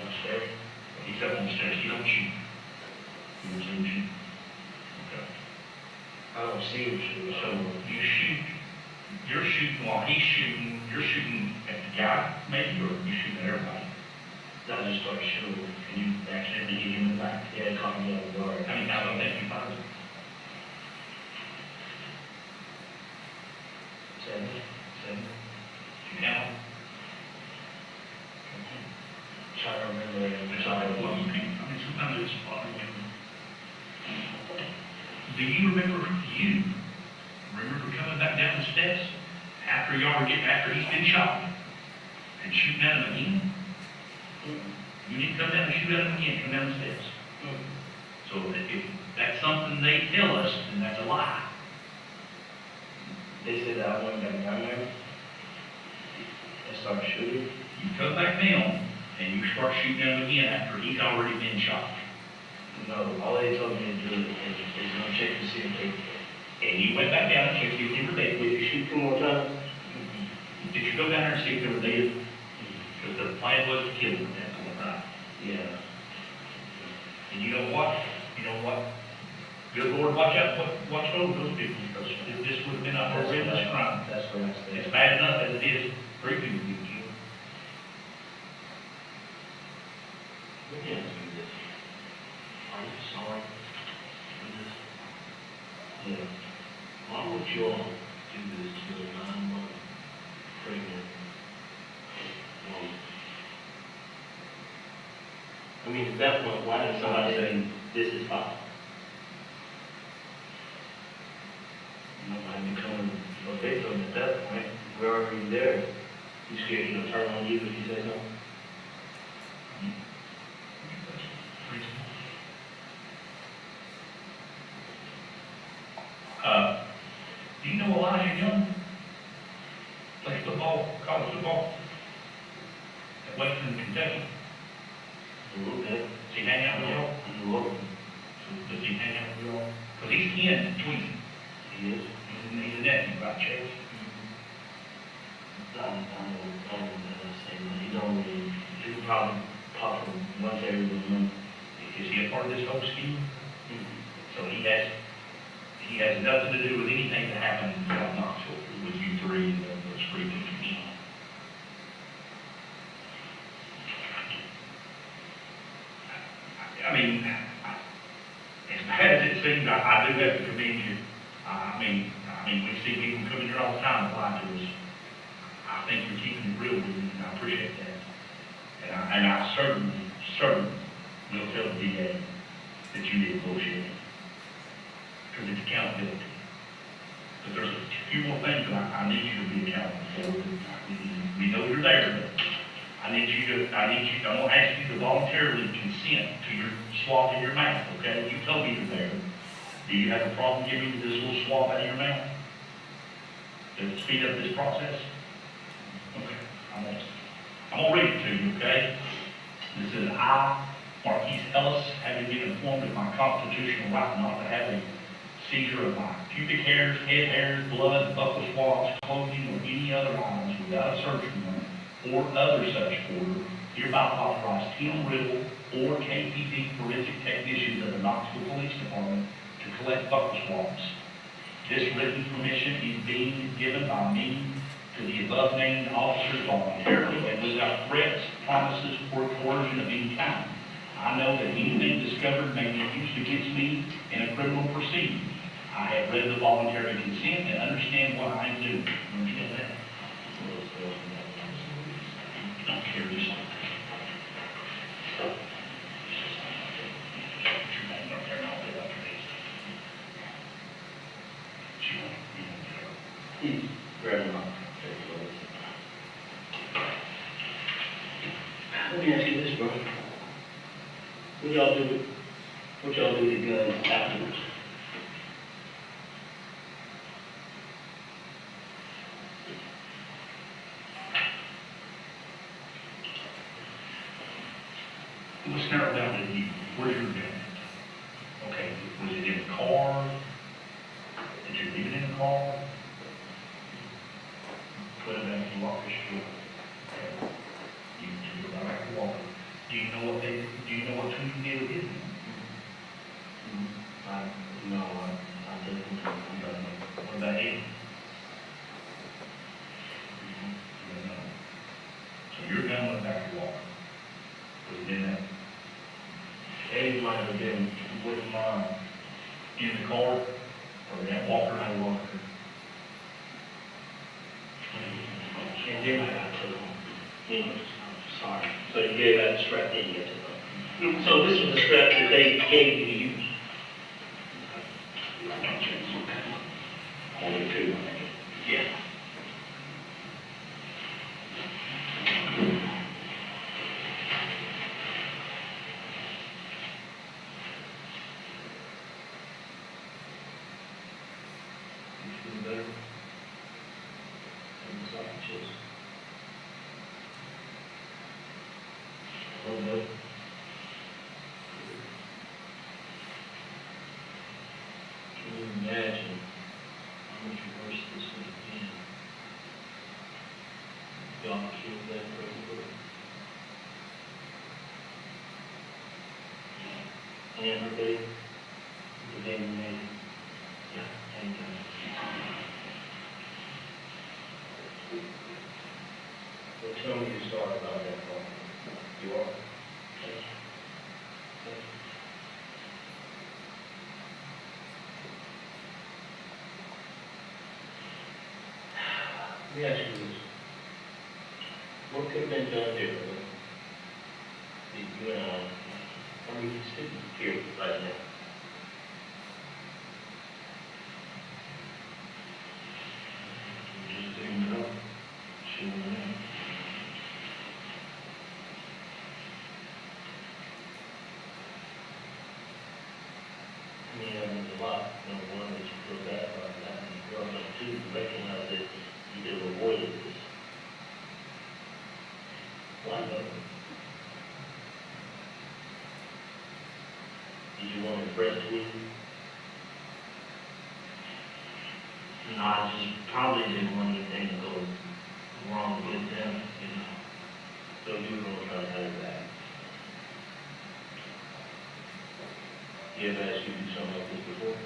Upstairs. He's up on the stairs, he don't shoot. He doesn't shoot. Okay. I don't see him shooting, So you shoot, you're shooting while he's shooting, you're shooting at the guy, maybe, or you shooting at everybody? I just started shooting. And you accidentally hit him in the back. Yeah, it caught me off guard. How many times I think you fired? Seven. You count? Trying to remember it. It's all right, well, you can, I mean, sometimes it's probably when. Do you remember coming back down the steps after after he's been shot and shooting at him again? You didn't come down and shoot at him again, come down the steps. So if that's something they tell us, then that's a lie. They said that I went back down there and started shooting. You come back down and you start shooting at him again after he's already been shot. No, all they told me to do is go check to see if they. And you went back down and checked if they were dead. Would you shoot 2 more times? Did you go down there and see if they were dead? Because the plan was to kill them at that point, right? Yeah. And you know what? Good Lord, watch out, what's wrong with those people, because this would have been a horrendous crime. That's what I said. It's bad enough as it is, 3 people being killed. Let me ask you this. Are you sorry for this? Yeah. Why would you all do this to a 9-month pregnant woman? I mean, at that point, why did somebody say, this is fine? Nobody becoming a victim at that point. We're already there. You scared you to turn on you if you say no? Do you know Elijah Young? Played football, college football at Western Kentucky. A little bit. Does he hang out with y'all? A little bit. Does he hang out with y'all? Because he's kin between. He is. He's a nephew, right, Chase? I don't say that. He don't really, he could probably pop him once every month. Is he a part of this whole scheme? So he has nothing to do with anything that happened in South Knoxville with you three and those three pictures. I mean, as bad as it seems, I do have to commend you. I mean, we see people coming here all the time that lie to us. I think you're keeping it real with me, and I appreciate that. And I certainly will tell the DA that you did bullshit. Because it's accountability. But there's a few more things that I need you to be accountable for. We know you're there, but I'm gonna ask you to voluntarily consent to your swab in your mouth, okay? You told me you're there. Do you have a problem giving me this little swab out of your mouth? Does it speed up this process? Okay, I'm gonna read it to you, okay? This is I, Marquis Ellis, having been informed of my constitutional right not to have a seizure of my pubic hairs, head hairs, blood, buccal swabs, clothing, or any other items without a search warrant or other such order, hereby authorize Tim Riddle or KPD forensic technicians of the Knoxville Police Department to collect buccal swabs. This written permission is being given by me to the above-named officers voluntarily and without threats, promises, or coercion of any kind. I know that anything discovered may be used against me in a criminal proceeding. I have read the voluntary consent and understand what I am doing. Understand that? I don't care, just. He's grabbing up. Let me ask you this, bro. What y'all do with the gun afterwards? Let's narrow down to you. Where's your gun? Okay, was it in the car? Did you leave it in the car? Put it back in the locker? office door. You go back to walking. Do you know what two you did with him? No, I didn't, I'm done. What about him? So your gun went back to walking. Was it in that? Eddie might have been with mine. In the car, or in that walker? I walked her. And then I got to him. Sorry. So you gave that strap, then you get to them. So this was the strap that they gave you to use? Only two. Yeah. You feel better? Sorry, just. A little bit. Can you imagine how much worse this would have been? Y'all killed that brother. And her baby, the baby made it. Yeah, thank God. Well, tell me your story about that phone. You are? Let me ask you this. What could have been done differently? You and I mean, sitting here right now. Just cleaned it up. She went in. I mean, there's a lot, number one, that you feel bad about that, and you number two, you recognize that you could have avoided this. Why not? Did you want to impress with you? No, I just probably didn't want anything to go wrong with them, you know. So you were gonna try to have it back. You ever asked you to do something like this before?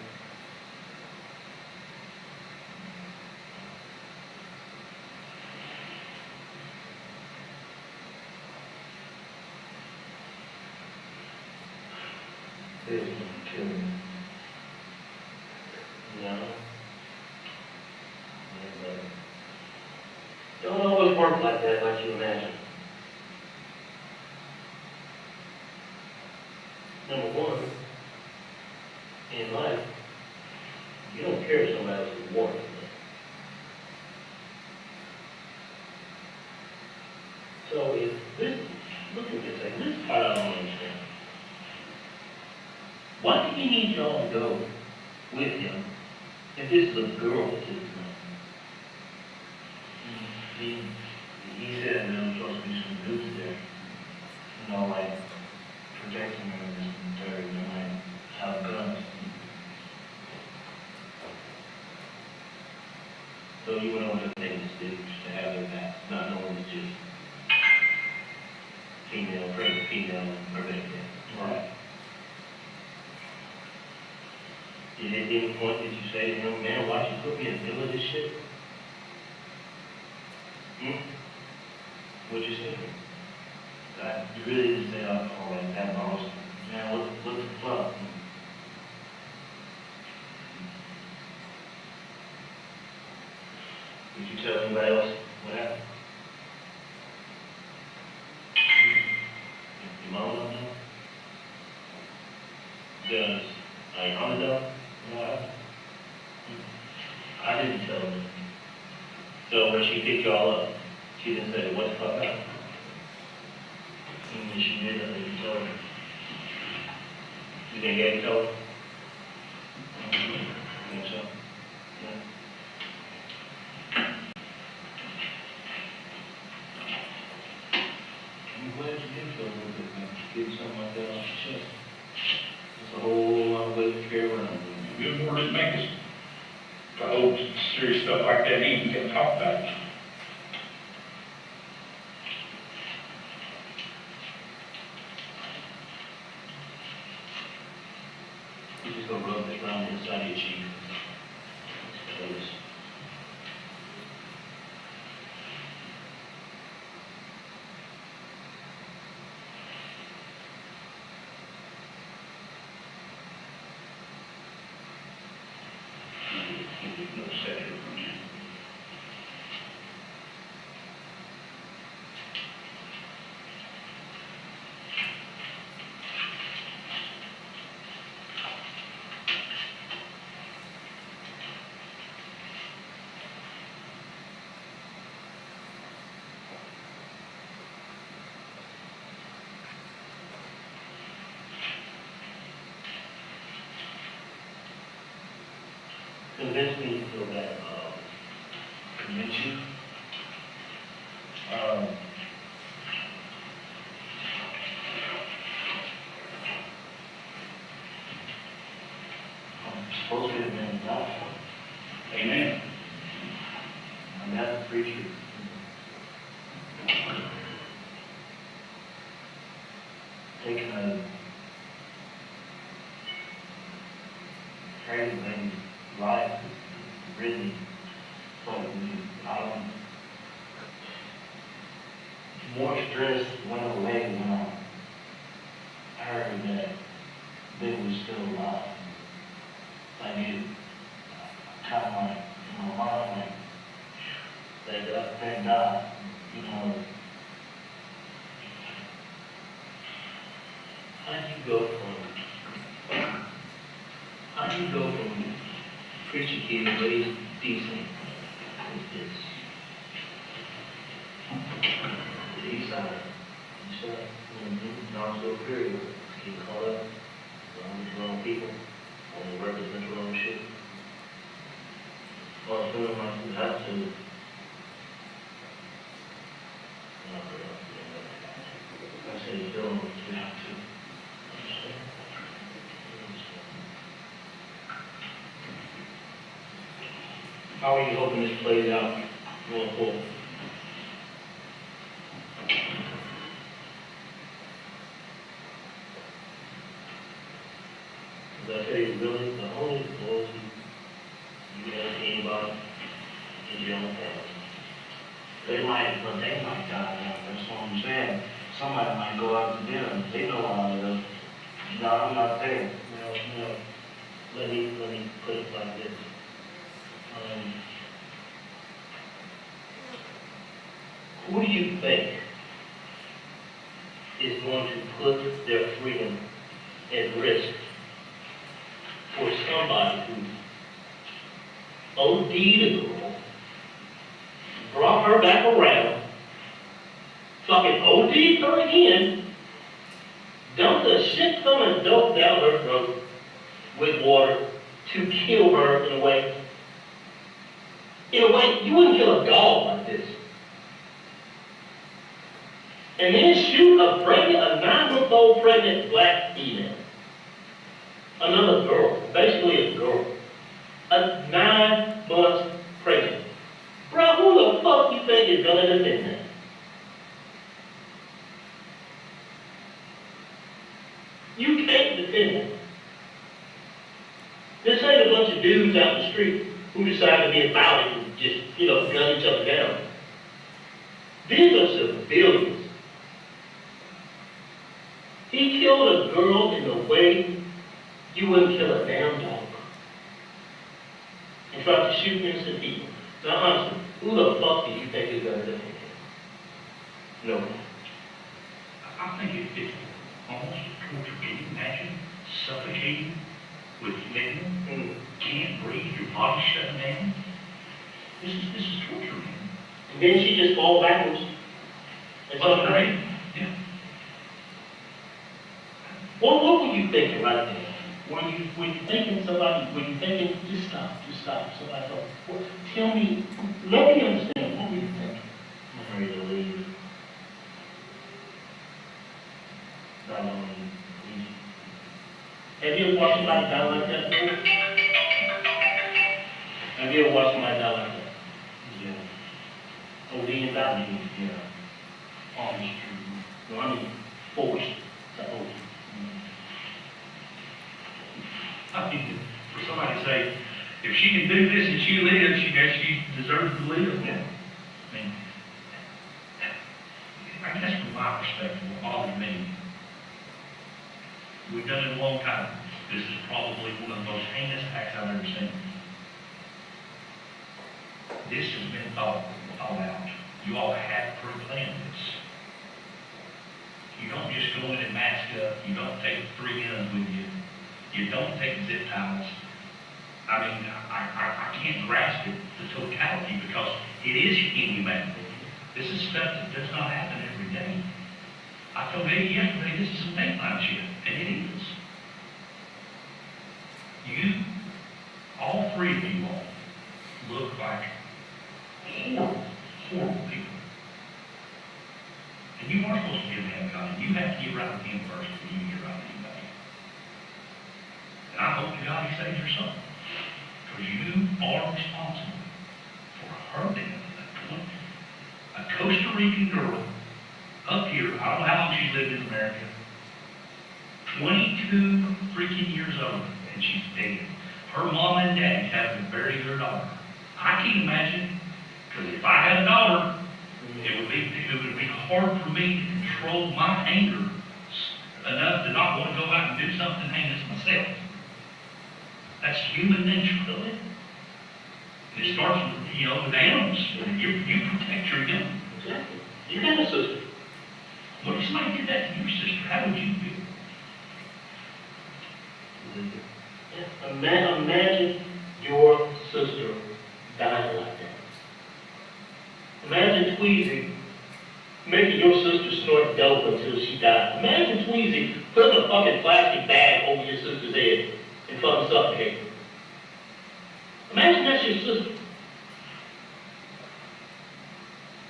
This is killing me. No. Don't always work like that, like you imagine. Number one, in life, you don't care if somebody else is warning you. So if this, look at this thing, this part I don't understand. Why did he need y'all to go with him if this is a girl that's his son? He said there was supposed to be some dudes there. You know, like protecting her and military, they might have guns. So you went over to take the sticks to have their back, not knowing it's just pregnant female and pregnant. Right. Did at any point did you say to him, man, why'd you put me in the middle of this shit? What'd you say? You really didn't say all like that, boss. Man, what's the fuck? Did you tell anybody else what happened? Your mom don't know? Does, like, underdog? I didn't tell her. So when she picked y'all up, she didn't say, what the fuck happened? And she did, I think you told her. You didn't get it told? Think so? Yeah. I'm glad you did feel a little bit, man. Get something like that off your chest. It's a whole lot of weight to carry around. Good more than make us, to hold serious stuff like that, even can talk about it. residents need to feel that, convention. I'm supposed to be a man of God. Amen. I'm not a preacher. Taking a trans man's life is really something more stress went away when I heard that they were still alive. Like it kind of like in my mind, like thank God, you know. How do you go from preacher kid raised decent with this? The east side. East side? Non-still period. Getting caught up around the wrong people, only represent the wrong shit. Well, feeling like you have to. I say you don't, you have to. Understand? How are you hoping this plays out going forward? As I tell you, really, the only loyalty you have to anybody is your own family. They might die now, that's what I'm saying. Somebody might go out to dinner, they know how it is. No, I'm not there. No. Let me put it like this. Who do you think is going to put their freedom at risk for somebody who OD'd a girl, brought her back around, fucking OD'd her again, dumped a shit ton of dope down her throat with water to kill her in a way? In a way, you wouldn't kill a dog like this. And then shoot a 9-month-old pregnant black female. Another girl, basically a girl. A 9 months pregnant. Bro, who the fuck you think is gonna defend that? You can't defend that. This ain't a bunch of dudes out the street who decide to be about it and just, gun each other down. These are civilians. He killed a girl in the way you wouldn't kill a damn dog. And tried to shoot innocent people. Now honestly, who the fuck do you think is gonna defend him? No one. I think it's almost torture. Can you imagine suffocating with fentanyl? Can't breathe, your body shutting down? This is torture, man. And then she just fall backwards. Well, right? Yeah. What were you thinking right there? When you're thinking just stop, somebody go, tell me, let me understand, what were you thinking? I'm ready to leave. Have you ever watched somebody die like that before? Have you ever watched somebody die like that? Yeah. OD and die? Yeah. On the street. No, I mean, forced to OD. I think that for somebody to say, if she can do this and she lives, she deserves to live. Yeah. I mean, I guess from my perspective, what bothers me, we've done it a long time. This is probably one of the most heinous acts I've ever seen. This has been thought out. You all have pre-planned this. You don't just go in and mask up. You don't take 3 guns with you. You don't take zip ties. I mean, I can't grasp it, the totality, because it is inhumane. This is stuff that does not happen every day. I told Eddie yesterday, this is some dateline shit, and it is. You, all 3 of you all, you have to get right with him first before you get right with anybody. And I hope to God he saves your son. Because you are responsible for her death. A Costa Rican girl up here, I don't know how long she's lived in America, 22 freaking years old, and she's dead. Her mom and dad have to bury their daughter. I can't imagine, because if I had a daughter, it would be hard for me to control my anger enough to not want to go out and do something heinous myself. That's human nature, isn't it? And it starts with, with animals. You protect your young. Exactly. You got a sister. What if somebody did that to your sister? How would you feel? Yeah. Imagine your sister dying like that. Imagine Tweezy making your sister snort dope until she died. Imagine Tweezy putting a fucking plastic bag over your sister's head and fucking suffocating her. Imagine that's your sister.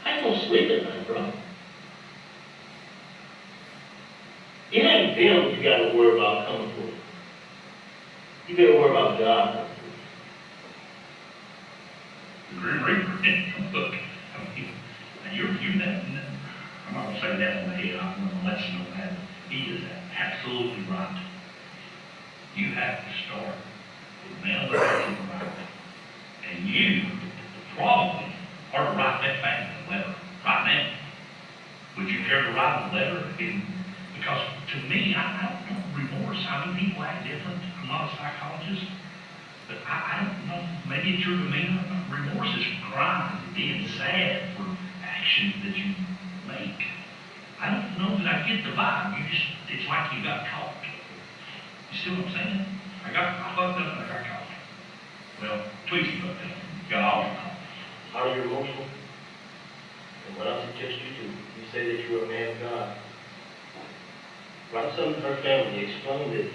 How you gonna sleep at night, bro? It ain't them you gotta worry about coming for. You better worry about God. The Grim Reaper. Look, I mean, you're that. I'm not gonna say that on the head. I'm gonna let you know that. He is absolutely right. You have to start with male direction right. And you probably are to write that family a letter right now. Would you care to write a letter? Because to me, I don't know remorse. I mean, people act different. I'm not a psychologist. But I don't know. Maybe it's your demeanor. Remorse is for crying and being sad for actions that you make. I don't know that I get the vibe. It's like you got caught. You see what I'm saying? I fucked up and I got caught. Well, Tweety fucked up. Got all your caught. Are you emotional? And what I suggest you do, you say that you're a man of God. Write something to her family, explain that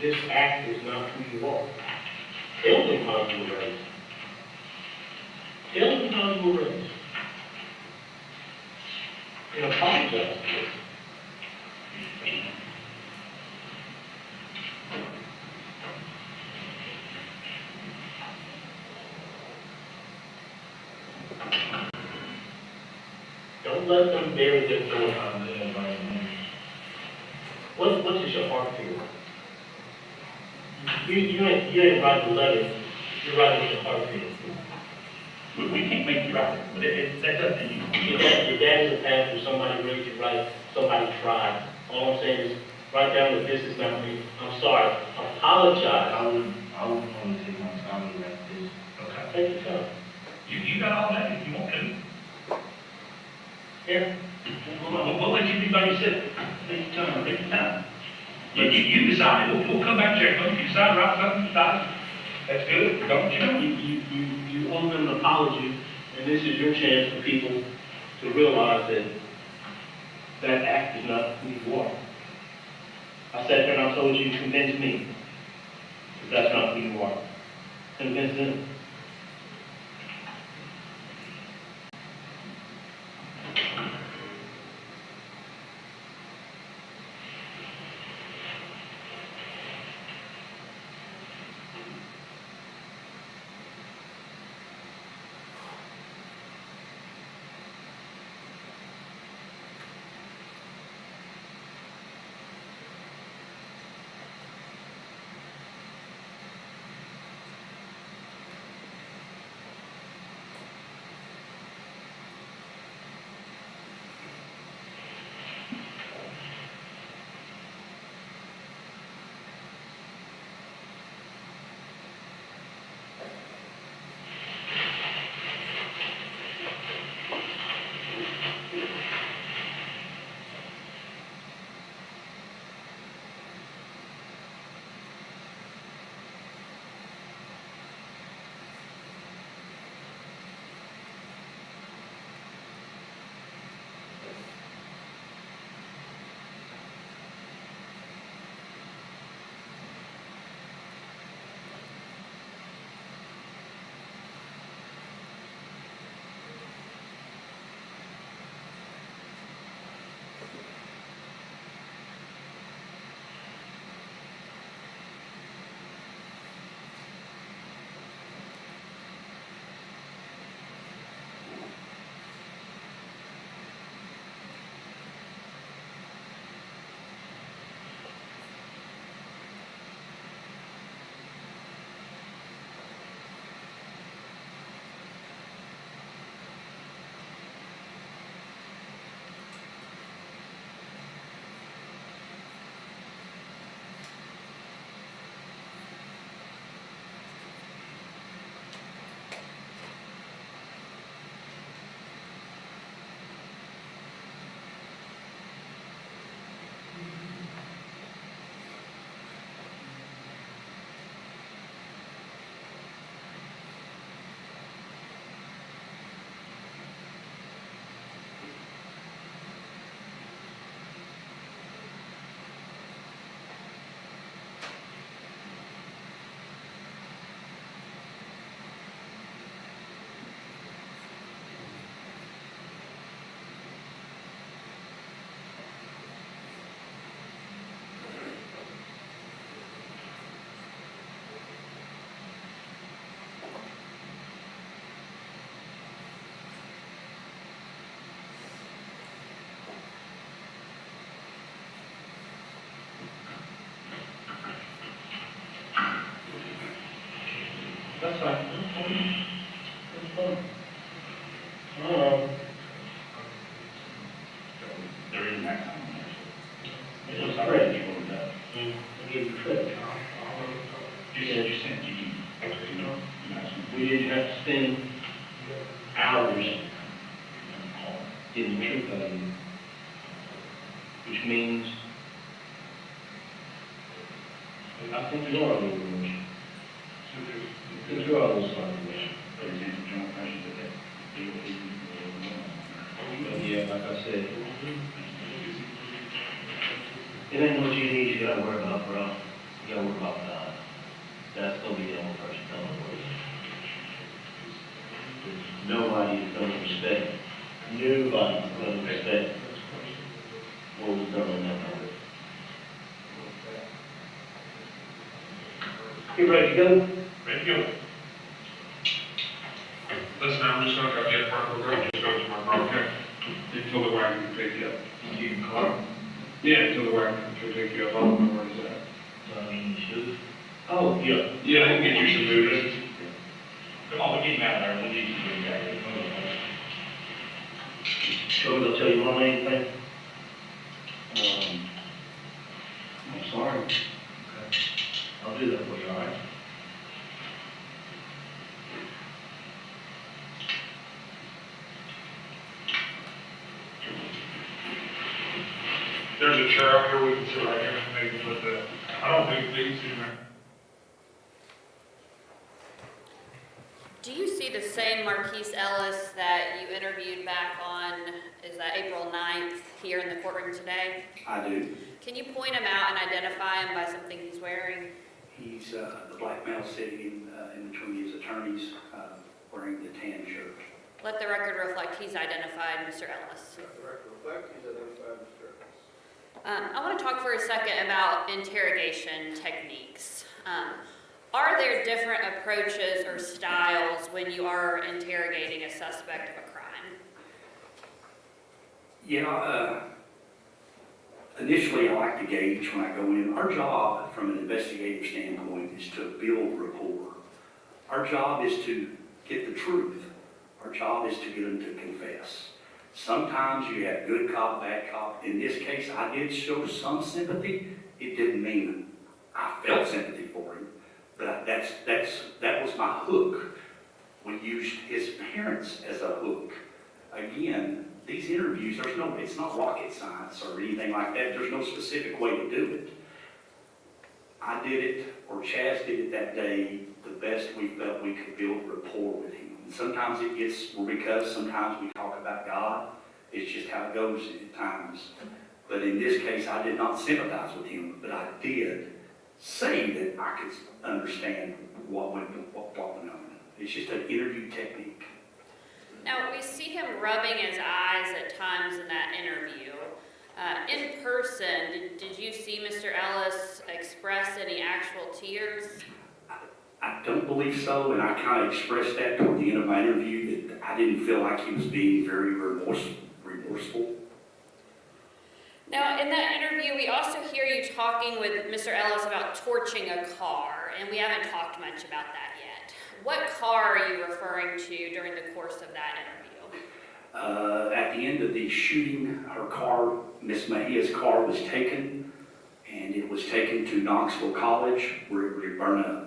this act is not who you are. Tell them how you were raised. Tell them how you were raised. And apologize to them. Don't let them bury their thoughts on the environment. What does your heart feel? You ain't writing a letter, you're writing what your heart feels. We can't make you right, but that's up to you. Your dad is a pastor, somebody raised you right, somebody tried. All I'm saying is, write down that this is not me. I'm sorry. Apologize. I wouldn't want to take my time to write this. Okay. Take your time. You got all that if you want to. Here. We'll let you do by yourself. Take your time, take your time. You decide. We'll come back and check on you. You decide, write something, decide. That's good. Don't you? You owe them an apology, and this is your chance for people to realize that that act is not who you are. I sat there and I told you, convince me that that's not who you are. Convince them. That's right. That's fine. There is maximum. It's credit. I give you credit. You said you sent you know, maximum. We didn't have to spend hours getting the truth out of you. Which means, I think you are a little rich. I think you are a little slightly rich. But yeah, like I said, it ain't what you need, you gotta worry about, bro. You gotta worry about God. That's gonna be the only person telling the world. Nobody is gonna respect, nobody is gonna respect what was done in that moment. You ready to go? Ready to go. Listen, I'm just gonna go get Marco Grove, just go to my car, okay? Until the wagon can pick you up. You can car. Yeah, until the wagon can pick you up, I don't know where it's at. Shoes. Oh, yeah. Yeah, I can get you some movies. Come on, we need him out there, we need you to be back. Shall we go tell you my main thing? I'm sorry. Okay. I'll do that for you, all right? There's a chair out here we can sit right here, maybe put the, I don't think these in there. Do you see the same Marquis Ellis that you interviewed back on, is that April 9th, here in the courtroom today? I do. Can you point him out and identify him by something he's wearing? He's the black male sitting in between his attorneys wearing the tan shirt. Let the record reflect he's identified Mr. Ellis. Let the record reflect, he's identified Mr. Ellis. I want to talk for a second about interrogation techniques. Are there different approaches or styles when you are interrogating a suspect of a crime? Yeah, initially I like to gauge when I go in. Our job from an investigative standpoint is to build rapport. Our job is to get the truth. Our job is to get them to confess. Sometimes you have good cop, bad cop. In this case, I did show some sympathy. It didn't mean I felt sympathy for him, but that was my hook. We used his parents as a hook. Again, these interviews, it's not rocket science or anything like that. There's no specific way to do it. I did it, or Chaz did it that day, the best we felt we could build rapport with him. And sometimes it gets, because sometimes we talk about God. It's just how it goes at times. But in this case, I did not sympathize with him, but I did say that I could understand what went on. It's just an interview technique. Now, we see him rubbing his eyes at times in that interview. In person, did you see Mr. Ellis express any actual tears? I don't believe so, and I kind of expressed that toward the end of my interview, that I didn't feel like he was being very remorseful. Now, in that interview, we also hear you talking with Mr. Ellis about torching a car, and we haven't talked much about that yet. What car are you referring to during the course of that interview? At the end of the shooting, her car, Miss Mejia's car, was taken, and it was taken to Knoxville College, where it would burn up.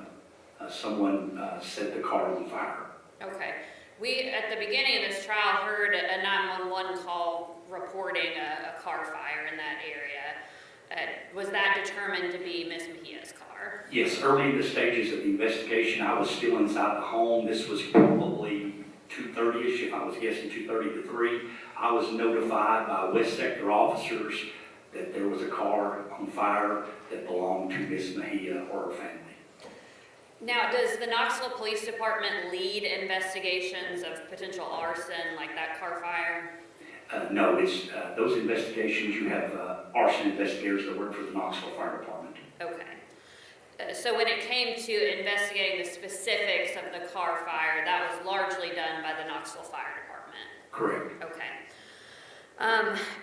Someone set the car on fire. Okay. We, at the beginning of this trial, heard a 911 call reporting a car fire in that area. Was that determined to be Miss Mejia's car? Yes, early in the stages of the investigation, I was still inside the home. This was probably 2:30ish, if I was guessing 2:30 to 3. I was notified by West Sector officers that there was a car on fire that belonged to Miss Mejia or her family. Now, does the Knoxville Police Department lead investigations of potential arson like that car fire? No, it's those investigations, you have arson investigators that work for the Knoxville Fire Department. Okay. So when it came to investigating the specifics of the car fire, that was largely done by the Knoxville Fire Department? Correct. Okay.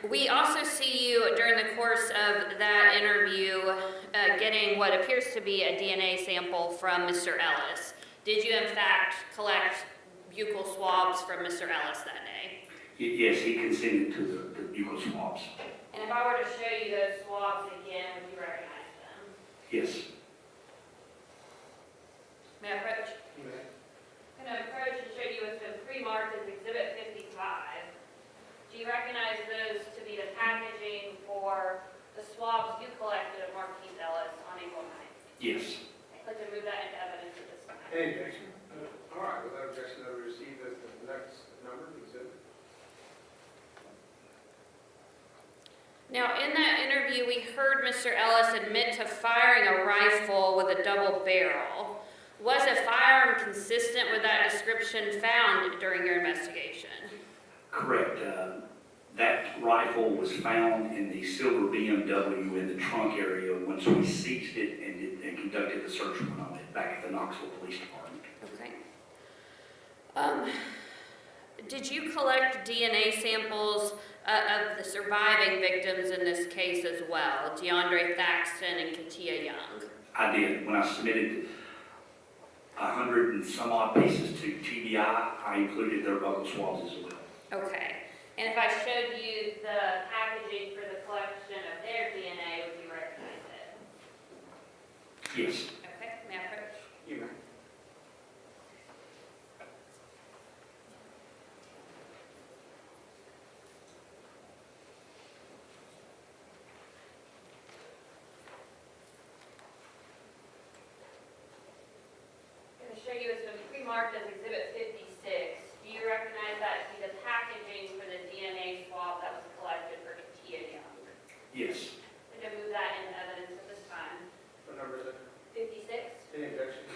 We also see you during the course of that interview getting what appears to be a DNA sample from Mr. Ellis. Did you in fact collect buccal swabs from Mr. Ellis that day? Yes, he consented to the buccal swabs. And if I were to show you those swabs again, would you recognize them? Yes. May I approach? You may. I'm going to approach and show you what's been pre-marked as Exhibit 55. Do you recognize those to be the packaging for the swabs you collected at Marquis Ellis on April 9th? Yes. I'd like to move that into evidence at this time. Any objection? All right, without objection, I will receive the next number, exhibit. Now, in that interview, we heard Mr. Ellis admit to firing a rifle with a double barrel. Was a firearm consistent with that description found during your investigation? Correct. That rifle was found in the silver BMW in the trunk area once we seized it and conducted the search warrant on it back at the Knoxville Police Department. Okay. Did you collect DNA samples of the surviving victims in this case as well, DeAndre Thaxton and Katia Young? I did. When I submitted 100 and some odd pieces to TBI, I included their buccal swabs as well. Okay. And if I showed you the packaging for the collection of their DNA, would you recognize it? Yes. Okay, may I approach? You may. I'm going to show you it's been pre-marked as Exhibit 56. Do you recognize that to be the packaging for the DNA swab that was collected for Katia Young? Yes. I'm going to move that into evidence at this time. What number is it? 56. Any objection?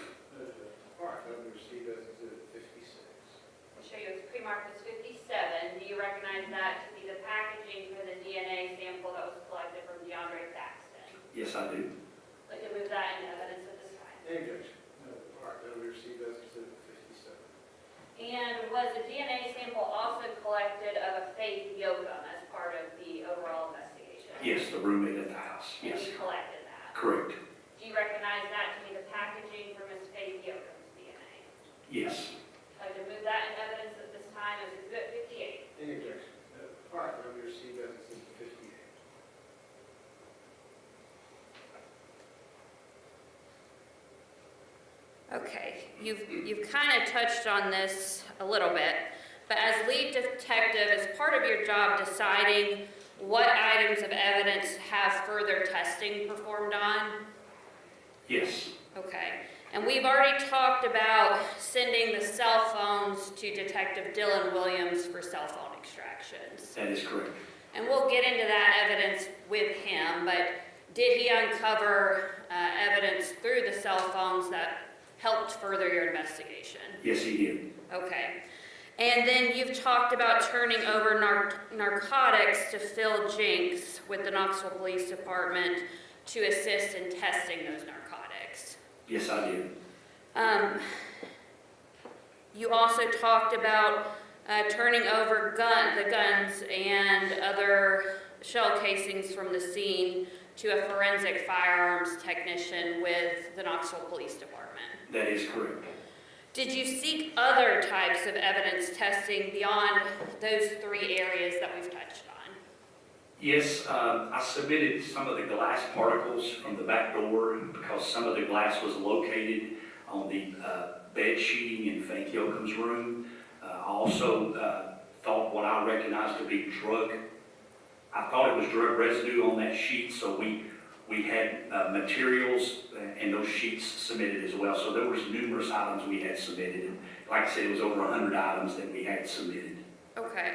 All right, that will be received as exhibit 56. I'll show you it's pre-marked as 57. Do you recognize that to be the packaging for the DNA sample that was collected from DeAndre Thaxton? Yes, I do. I'd like to move that into evidence at this time. Any objection? All right, that will be received as exhibit 57. And was a DNA sample also collected of a Faith Yoakum as part of the overall investigation? Yes, the roommate at the house. And Yes. you collected that? Correct. Do you recognize that to be the packaging for Ms. Faith Yoakum's DNA? Yes. I'd like to move that in evidence at this time as Exhibit 58. Any objection? All right, that will be received as exhibit 58. Okay, you've kind of touched on this a little bit, but as lead detective, as part of your job deciding what items of evidence have further testing performed on? Yes. Okay, and we've already talked about sending the cell phones to Detective Dylan Williams for cell phone extractions. That is correct. And we'll get into that evidence with him, but did he uncover evidence through the cell phones that helped further your investigation? Yes, he did. Okay. And then you've talked about turning over narcotics to Phil Jinks with the Knoxville Police Department to assist in testing those narcotics. Yes, I did. You also talked about turning over the guns and other shell casings from the scene to a forensic firearms technician with the Knoxville Police Department. That is correct. Did you seek other types of evidence testing beyond those three areas that we've touched on? Yes, I submitted some of the glass particles from the back door because some of the glass was located on the bed sheeting in Faith Yoakum's room. I also thought what I recognized to be I thought it was drug residue on that sheet, so we had materials and those sheets submitted as well. So there was numerous items we had submitted. And like I said, it was over 100 items that we had submitted. Okay.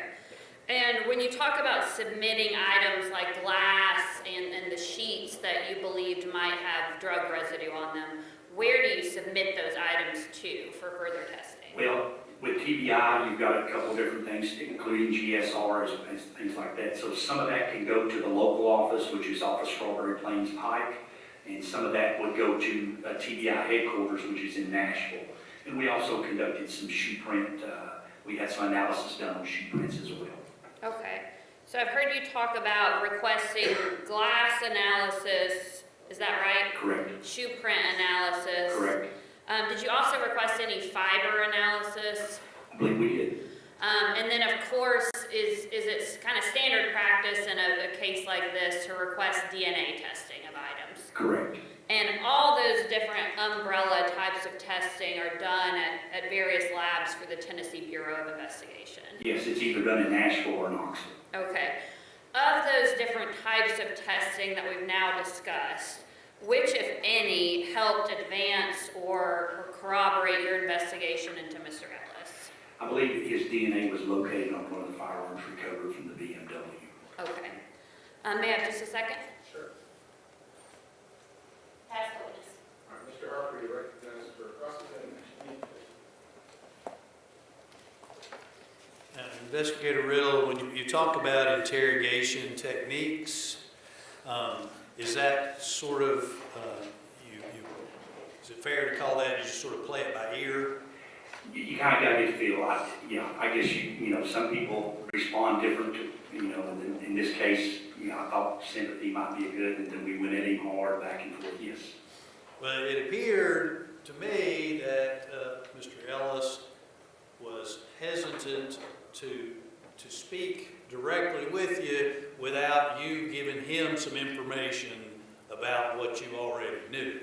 And when you talk about submitting items like glass and the sheets that you believed might have drug residue on them, where do you submit those items to for further testing? Well, with TBI, you've got a couple different things, including GSRs and things like that. So some of that can go to the local office, which is off of Strawberry Plains Pike, and some of that would go to TBI headquarters, which is in Nashville. And we also conducted some shoe print. We had some analysis done on shoe prints as well. Okay. So I've heard you talk about requesting glass analysis. Is that right? Correct. Shoe print analysis. Correct. Did you also request any fiber analysis? I believe we did. And then, of course, is it kind of standard practice in a case like this to request DNA testing of items? Correct. And all those different umbrella types of testing are done at various labs for the Tennessee Bureau of Investigation. Yes, it's either done in Nashville or Knoxville. Okay. Of those different types of testing that we've now discussed, which, if any, helped advance or corroborate your investigation into Mr. Ellis? I believe his DNA was located on one of the firearms recovered from the BMW. Okay. May I have just a second? Sure. Pass the witness. All right, Mr. Harper, you recognize for cross-examination. Investigator Riddle, when you talk about interrogation techniques, is that sort of, is it fair to call that you just sort of play it by ear? You kind of got to get the feel. I guess some people respond different to, in this case, I thought sympathy might be good, and then we went at him hard back and forth, yes. Well, it appeared to me that Mr. Ellis was hesitant to speak directly with you without you giving him some information about what you already knew.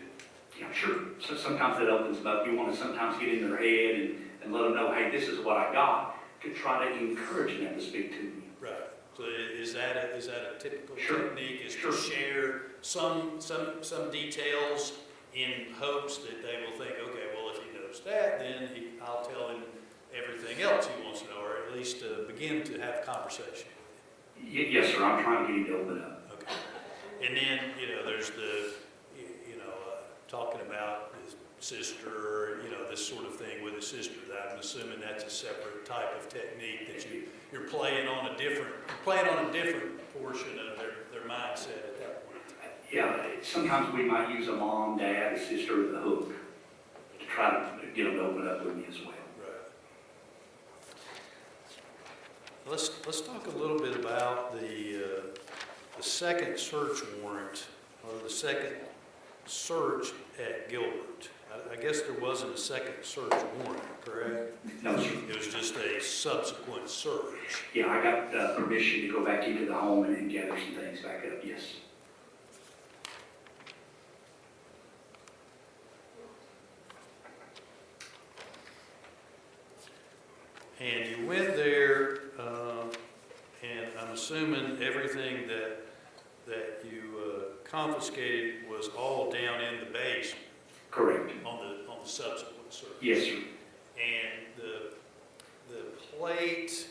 Yeah, sure. So sometimes it opens them up. You want to sometimes get in their head and let them know, hey, this is what I got, to try to encourage them to speak to me. Right. So is that a typical Sure. technique? Is Sure. to share some details in hopes that they will think, okay, well, if he knows that, then I'll tell him everything else he wants to know, or at least begin to have conversation. Yes, sir. I'm trying to get him to open up. Okay. And then, there's the, talking about his sister, this sort of thing with his sister. I'm assuming that's a separate type of technique that you're playing on a different portion of their mindset at that point. Yeah, sometimes we might use a mom, dad, a sister as a hook to try to get them to open up with me as well. Right. Let's talk a little bit about the second search warrant, or the second search at Gilbert. I guess there wasn't a second search warrant, correct? No, sir. It was just a subsequent search. Yeah, I got permission to go back into the home and gather some things back up, yes. And you went there, and I'm assuming everything that you confiscated was all down in the basement. Correct. On the subsequent search. Yes, sir. And the plate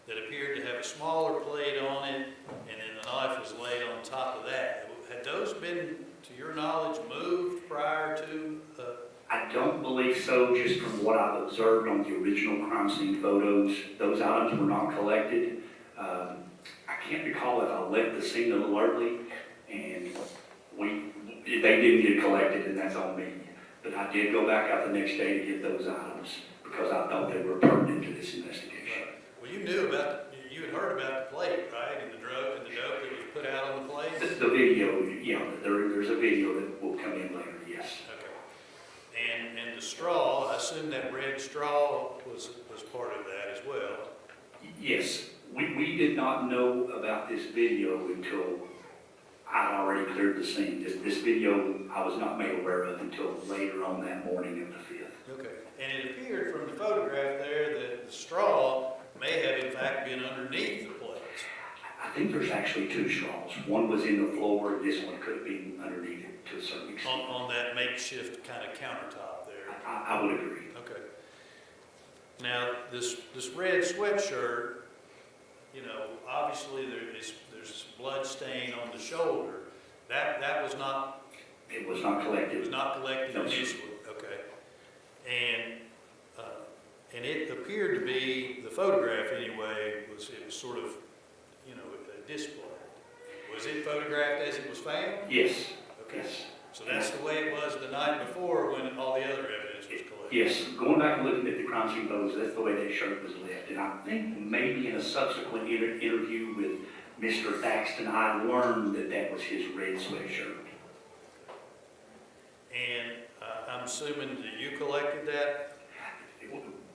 that appeared to have a smaller plate on it, and then the knife was laid on top of that. Had those been, to your knowledge, moved prior to? I don't believe so, just from what I've observed on the original crime scene photos. Those items were not collected. I can't recall if I left the scene a little early, and they didn't get collected, and that's on me. But I did go back out the next day to get those items because I thought they were pertinent to this investigation. Well, you had heard about the plate, right? And the dope that was put out on the plate? The video, yeah, there's a video that will come in later, yes. Okay. And the straw, I assume that red straw was part of that as well. Yes, we did not know about this video until I'd already cleared the scene. This video I was not made aware of until later on that morning of the 5th. Okay. And it appeared from the photograph there that the straw may have in fact been underneath the plates. I think there's actually two straws. One was in the floor, and this one could have been underneath it to a certain extent. On that makeshift kind of countertop there. I would agree. Okay. Now, this red sweatshirt, obviously there's blood stain on the shoulder. That was not. It was not collected. It was not collected No, sir. initially. Okay. And it appeared to be, the photograph anyway, it was sort of, a display. Was it photographed as it was found? Yes. Okay. Yes. So that's the way it was the night before when all the other evidence was collected? Yes. Going back and looking at the crime scene photos, that's the way that shirt was left. And I think maybe in a subsequent interview with Mr. Thaxton, I learned that was his red sweatshirt. And I'm assuming that you collected that?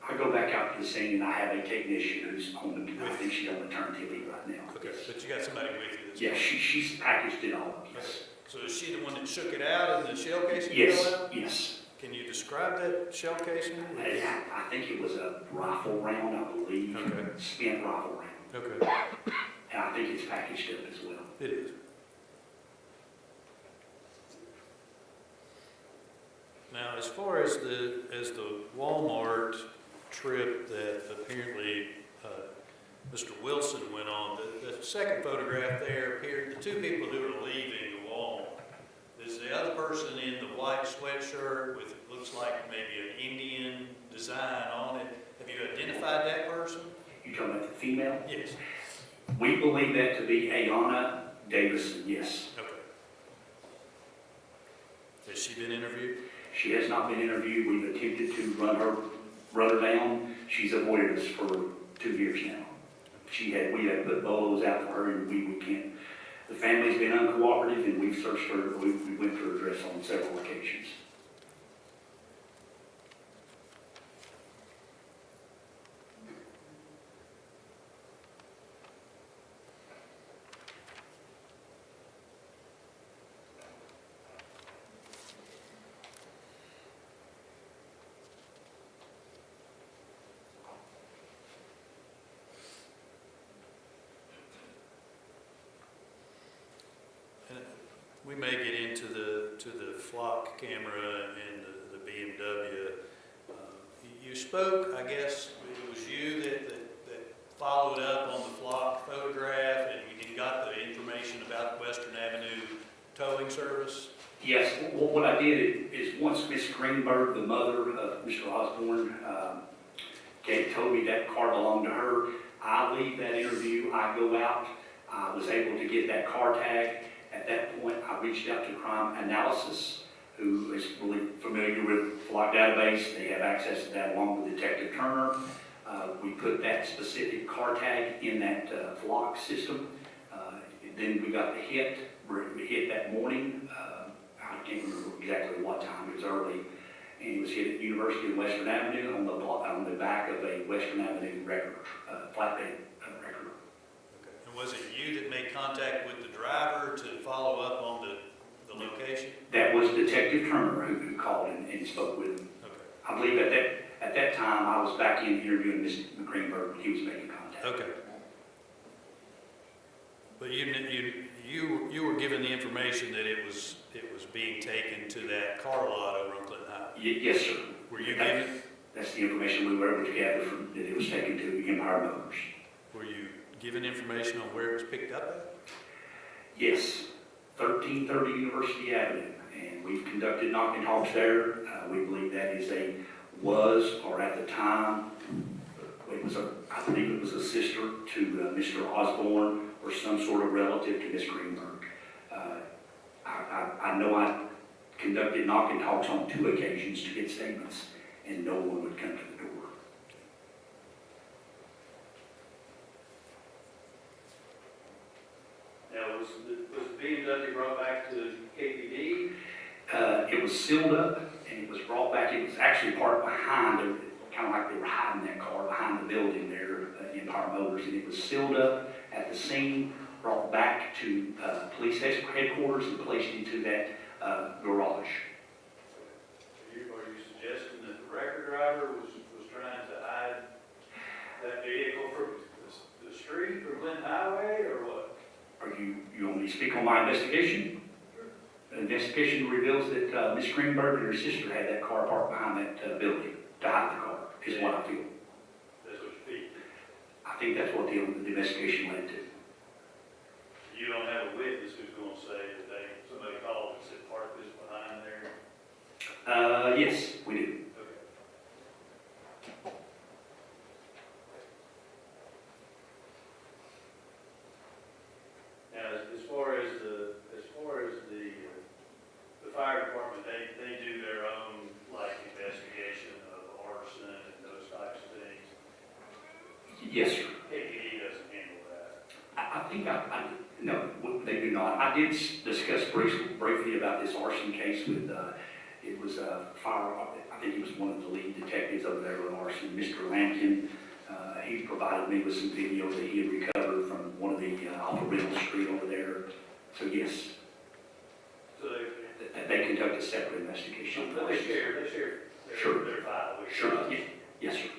I go back out to the scene and I have a technician who's on the, I think she's on maternity leave right now. Okay, but you got somebody with you that's... Yeah, she's packaged it all, yes. So is she the one that shook it out in the shell casing? Yes, fell out? yes. Can you describe that shell casing? I think it was a rifle round, I believe. Okay. Spent rifle round. Okay, And I think it's packaged up as well. it is. Now, as far as the Walmart trip that apparently Mr. Wilson went on, the second photograph there appeared, the two people who were leaving the Walmart. There's the other person in the white sweatshirt with, looks like maybe an Indian design on it. Have you identified that person? You talking about the female? Yes. We believe that to be Ayanna Davison, yes. Okay. Has she been interviewed? She has not been interviewed. We've attempted to run her down. She's avoided us for 2 years now. We had put bolos out for her and we can't. The family's been uncooperative and we've searched her, we went to her address on several occasions. We may get into the flock camera and the BMW. You spoke, I guess, it was you that followed up on the flock photograph and you got the information about Western Avenue towing service? Yes, what I did is once Miss Greenberg, the mother of Mr. Osborne, told me that car belonged to her, I leave that interview, I go out, I was able to get that car tag. At that point, I reached out to Crime Analysis, who is really familiar with Flock database. They have access to that along with Detective Turner. We put that specific car tag in that Flock system. Then we got the hit, we hit that morning. I can't remember exactly what time, it was early. And it was hit at University of Western Avenue on the back of a Western Avenue record, flatbed record. Okay. And was it you that made contact with the driver to follow up on the location? That was Detective Turner who called and spoke with him. Okay. I believe at that time I was back in interviewing Mr. Greenberg when he was making contact. Okay. But you were given the information that it was being taken to that car lot over on Clinton Highway? Yes, sir. Were you given? That's the information we were able to gather from that it was taken to Empire Motors. Were you given information on where it was picked up at? Yes, 1330 University Avenue, and we've conducted knock and talks there. We believe that is or at the time, I believe it was a sister to Mr. Osborne or some sort of relative to Miss Greenberg. I know I conducted knock and talks on 2 occasions to get statements, and no one would come to the door. Now, was the BMW brought back to KPD? It was sealed up and it was brought back. It was actually parked behind, kind of like they were hiding that car behind the building there in Empire Motors. And it was sealed up at the scene, brought back to police headquarters and placed into that garage. Are you suggesting that the record driver was trying to hide that vehicle from the street from Clinton Highway, or what? You want me to speak on my investigation? The investigation reveals that Miss Greenberg and her sister had that car parked behind that building to hide the car, is what I feel. That's what you feel? I think that's what the investigation led to. You don't have a witness who's going to say that somebody called and said park this behind there? Yes, we do. Okay. Now, as far as the fire department, they do their own, like, investigation of arson and those types of things. Yes, sir. KPD doesn't handle that. I think no, they do not. I did discuss briefly about this arson case with It was a fire, I think he was one of the lead detectives over there on arson, Mr. Lampkin. He provided me with some video that he had recovered from one of the, off of Reynolds Street over there. So yes, So they conduct a separate investigation. they share Sure. their file with Sure, us. yes, sir.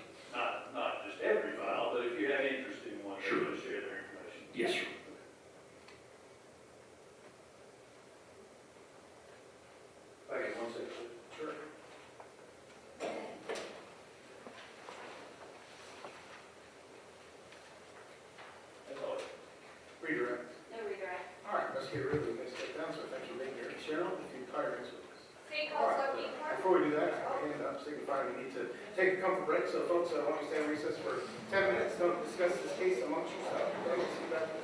Not just every file, but if you have interest in one, Sure. they're going to share their information. Yes, sir. Okay, one second. Sure. That's all. Redirect. No redirect. All right, let's get rid of the mistake down, so thank you for being here. Cheryl, if you fire next with us. City All right, before we do that, I hand up signifying we need to take a comfort break, so folks, why don't you stay in recess for 10 minutes, don't discuss this case amongst yourselves. Okay, we'll see you back there.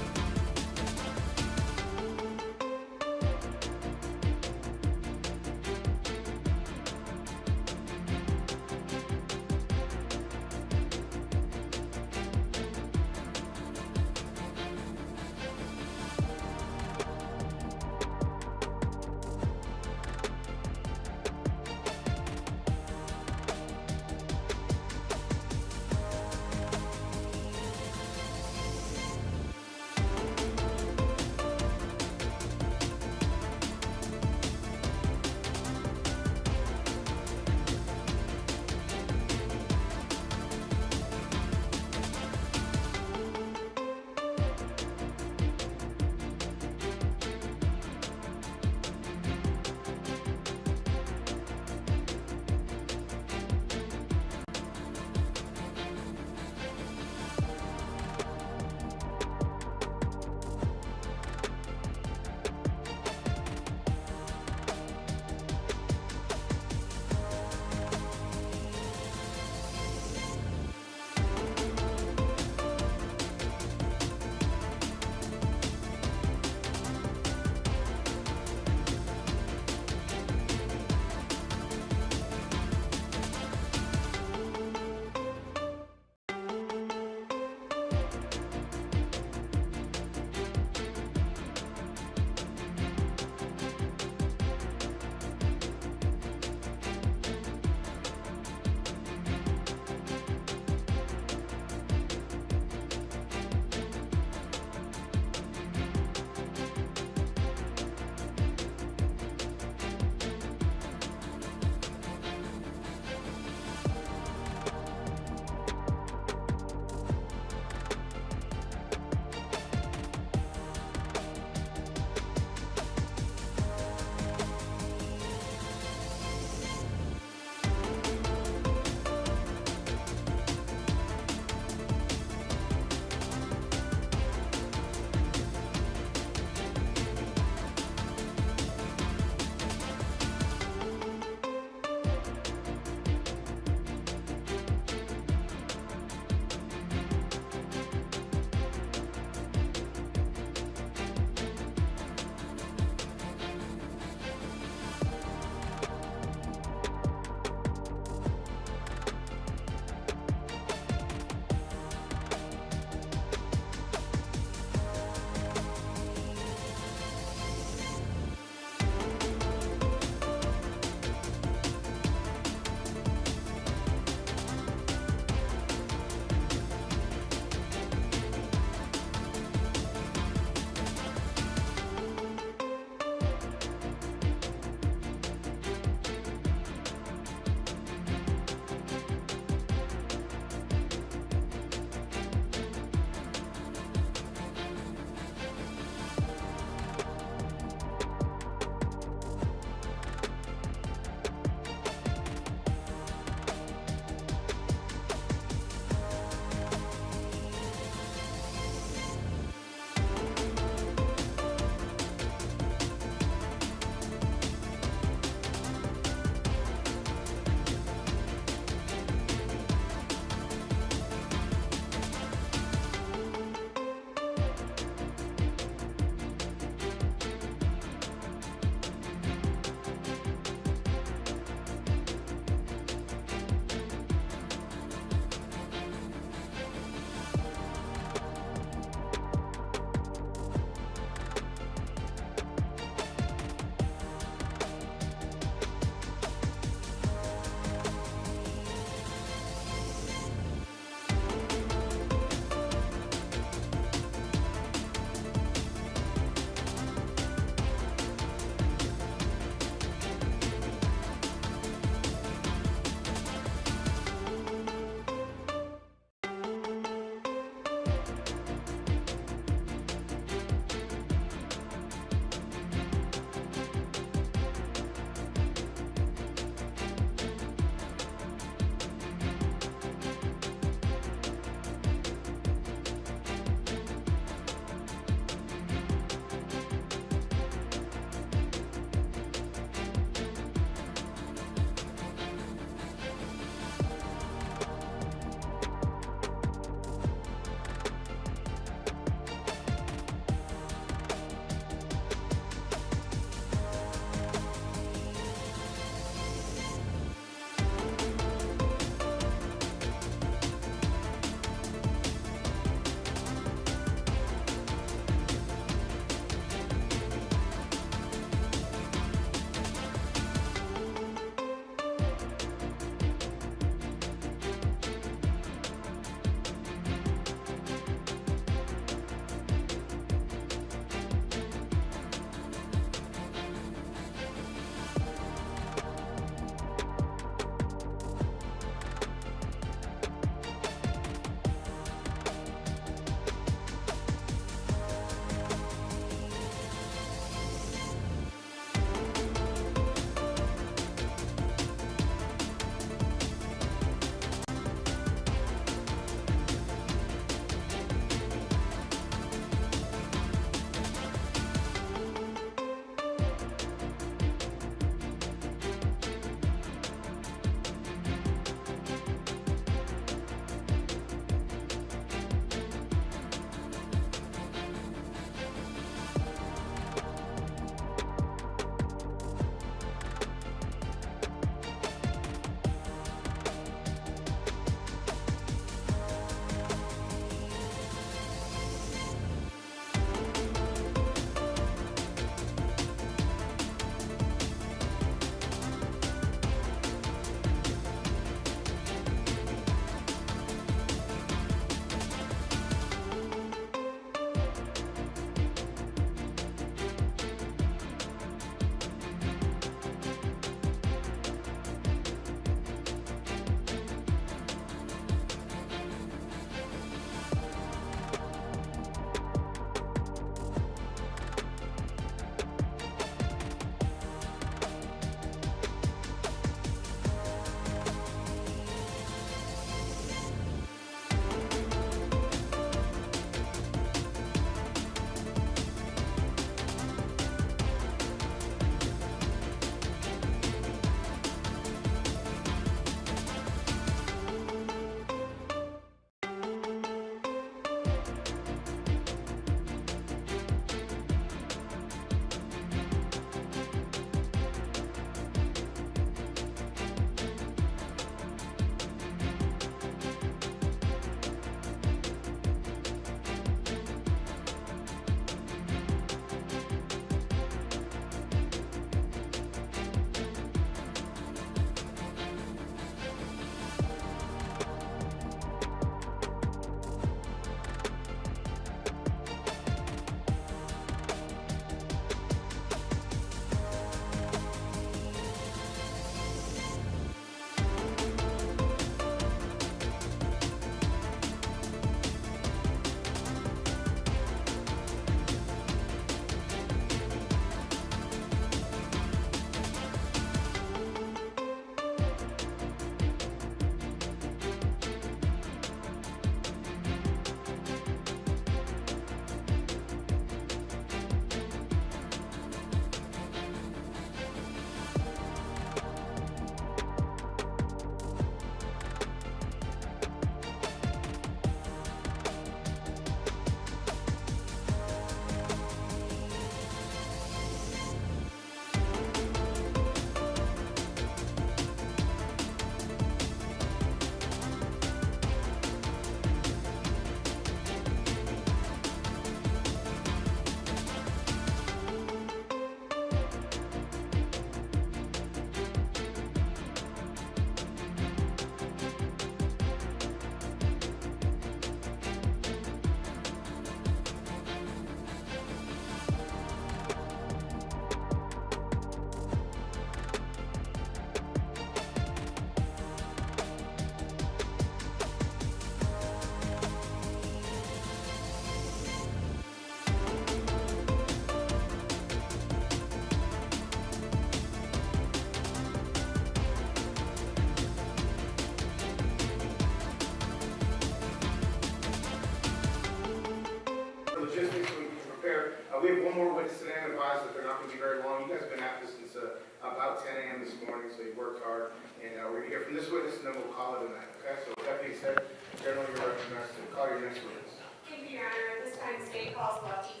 We have one more witness today, I'm advised that they're not going to be very long. You guys have been at this since about 10 a.m. this morning, so you worked hard. And we're going to hear from this witness, and then we'll call it a night, okay? So with that being said, General, you're recognized to call your next witness. Thank you, Your Honor. At this time, state calls Lefty.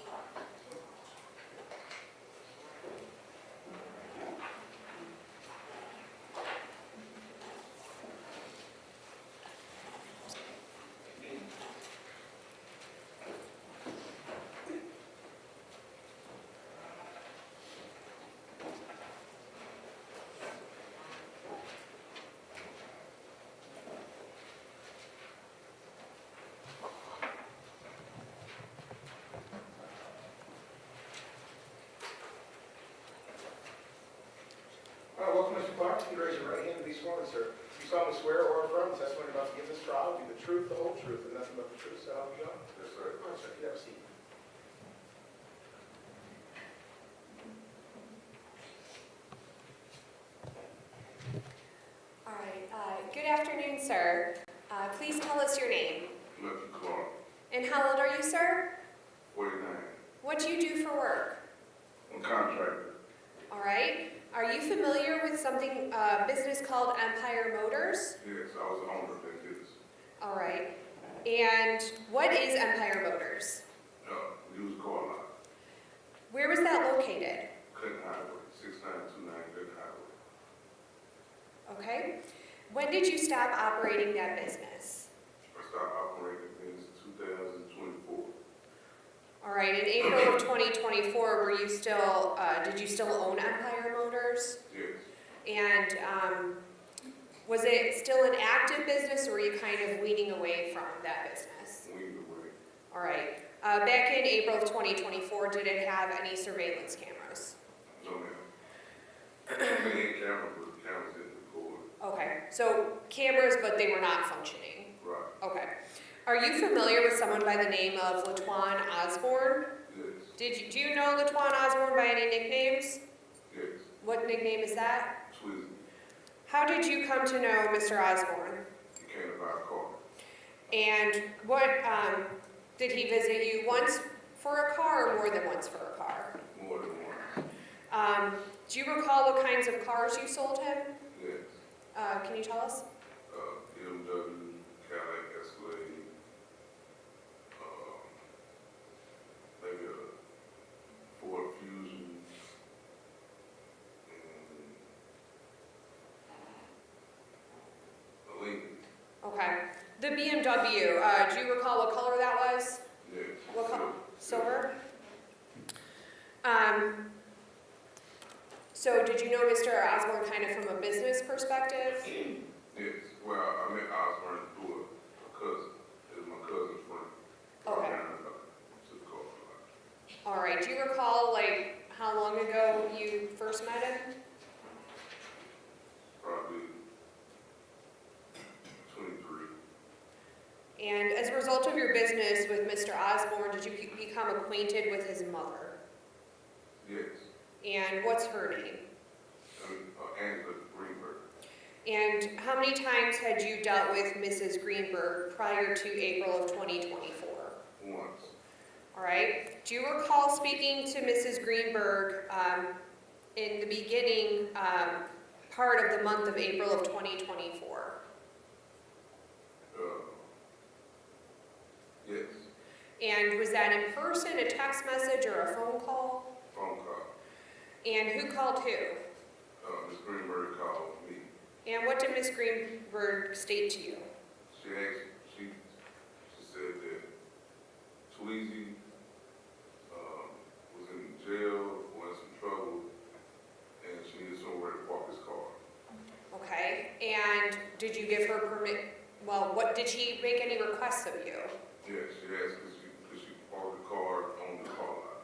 All right, welcome, Mr. Clark. You raise your right hand and be sworn, sir. You solemnly swear or affirm the testimony you're about to give this trial will be the truth, the whole truth, and nothing but the truth, so help you God? Yes, sir. All right, sir. You have a seat. All right. Good afternoon, sir. Please tell us your name. Lefty Clark, And how old are you, sir? 49. What do you do for work? I'm contractor. All right. Are you familiar with something, business called Empire Motors? Yes, I was the owner of that business. All right. And what is Empire Motors? Used car lot, Where was that located? Clinton Highway, 6929 Clinton Highway. Okay. When did you stop operating that business? I started operating business in 2024. All right. In April of 2024, were you still, did you still own Empire Motors? Yes, And was it still an active business, or were you kind of weaning away from that business? weaned away. All right. Back in April of 2024, did it have any surveillance cameras? No, ma'am. They had cameras, but the cameras didn't record. Okay. So cameras, but they were not functioning. Right, Okay. Are you familiar with someone by the name of LaTwan Osborne? yes, Do you know LaTwan Osborne by any nicknames? yes. What nickname is that? Twizzy, How did you come to know Mr. Osborne? he came to buy a car. And what, did he visit you once for a car or more than once for a car? More than once. Do you recall what kinds of cars you sold him? Yes, Can you tell us? BMW, Cadillac Escalade, maybe a Ford Fusion, and a Lincoln. Okay. The BMW, do you recall what color that was? Yes. What color? Silver? So did you know Mr. Osborne kind of from a business perspective? Yes, well, I met Osborne through a cousin. It was my cousin's friend. Okay. To the car lot. All right. Do you recall, like, how long ago you first met him? Probably 23. And as a result of your business with Mr. Osborne, did you become acquainted with his mother? Yes. And what's her name? Angela Greenberg. And how many times had you dealt with Mrs. Greenberg prior to April of 2024? Once. All right. Do you recall speaking to Mrs. Greenberg in the beginning part of the month of April of 2024? Yes. And was that in person, a text message, or a phone call? Phone call. And who called who? Ms. Greenberg called me. And what did Ms. Greenberg state to you? She said that Tweezy was in jail, was in some trouble, and she needed somewhere to park his car. Okay. And did you give her permit? Well, what did she make any requests of you? Yes, she asked because she parked the car on the car lot.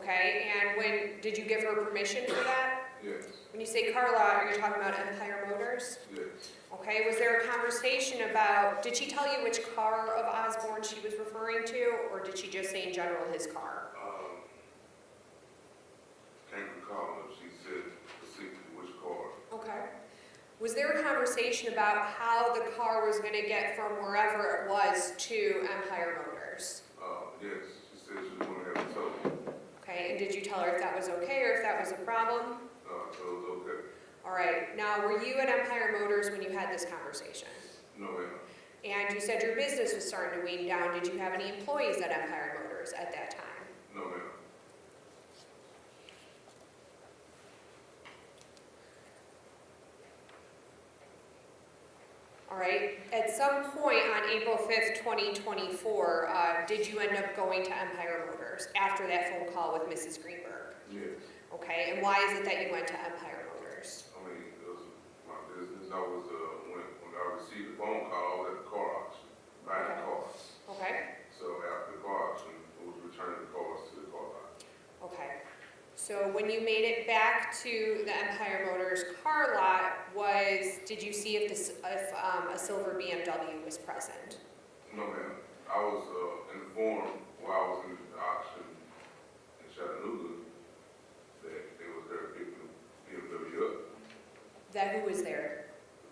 Okay. And when did you give her permission for that? Yes, When you say car lot, are you talking about Empire Motors? yes. Okay, was there a conversation about, did she tell you which car of Osborne she was referring to, or did she just say in general his car? Can't recall if she said specifically which car. Okay. Was there a conversation about how the car was going to get from wherever it was to Empire Motors? Yes, she said she was going to have a tow. Okay, Okay, and did you tell her if that was okay or if that was a problem? No, so it was okay. All right, now were you at Empire Motors when you had this conversation? No, ma'am. And you said your business was starting to wane down. Did you have any employees at Empire Motors at that time? No, ma'am. All right, at some point on April 5th, 2024, did you end up going to Empire Motors after that phone call with Mrs. Greenberg? Yes. Okay, and why is it that you went to Empire Motors? I mean, it was my business. I was, when I received the phone call, I was at the car auction, buying cars. Okay, So after the car auction, it was returning the cars to the car lot. okay. So when you made it back to the Empire Motors car lot, did you see if a silver BMW was present? No, ma'am. I was informed while I was in the auction in Chattanooga that they was there picking the BMW up. That who was there?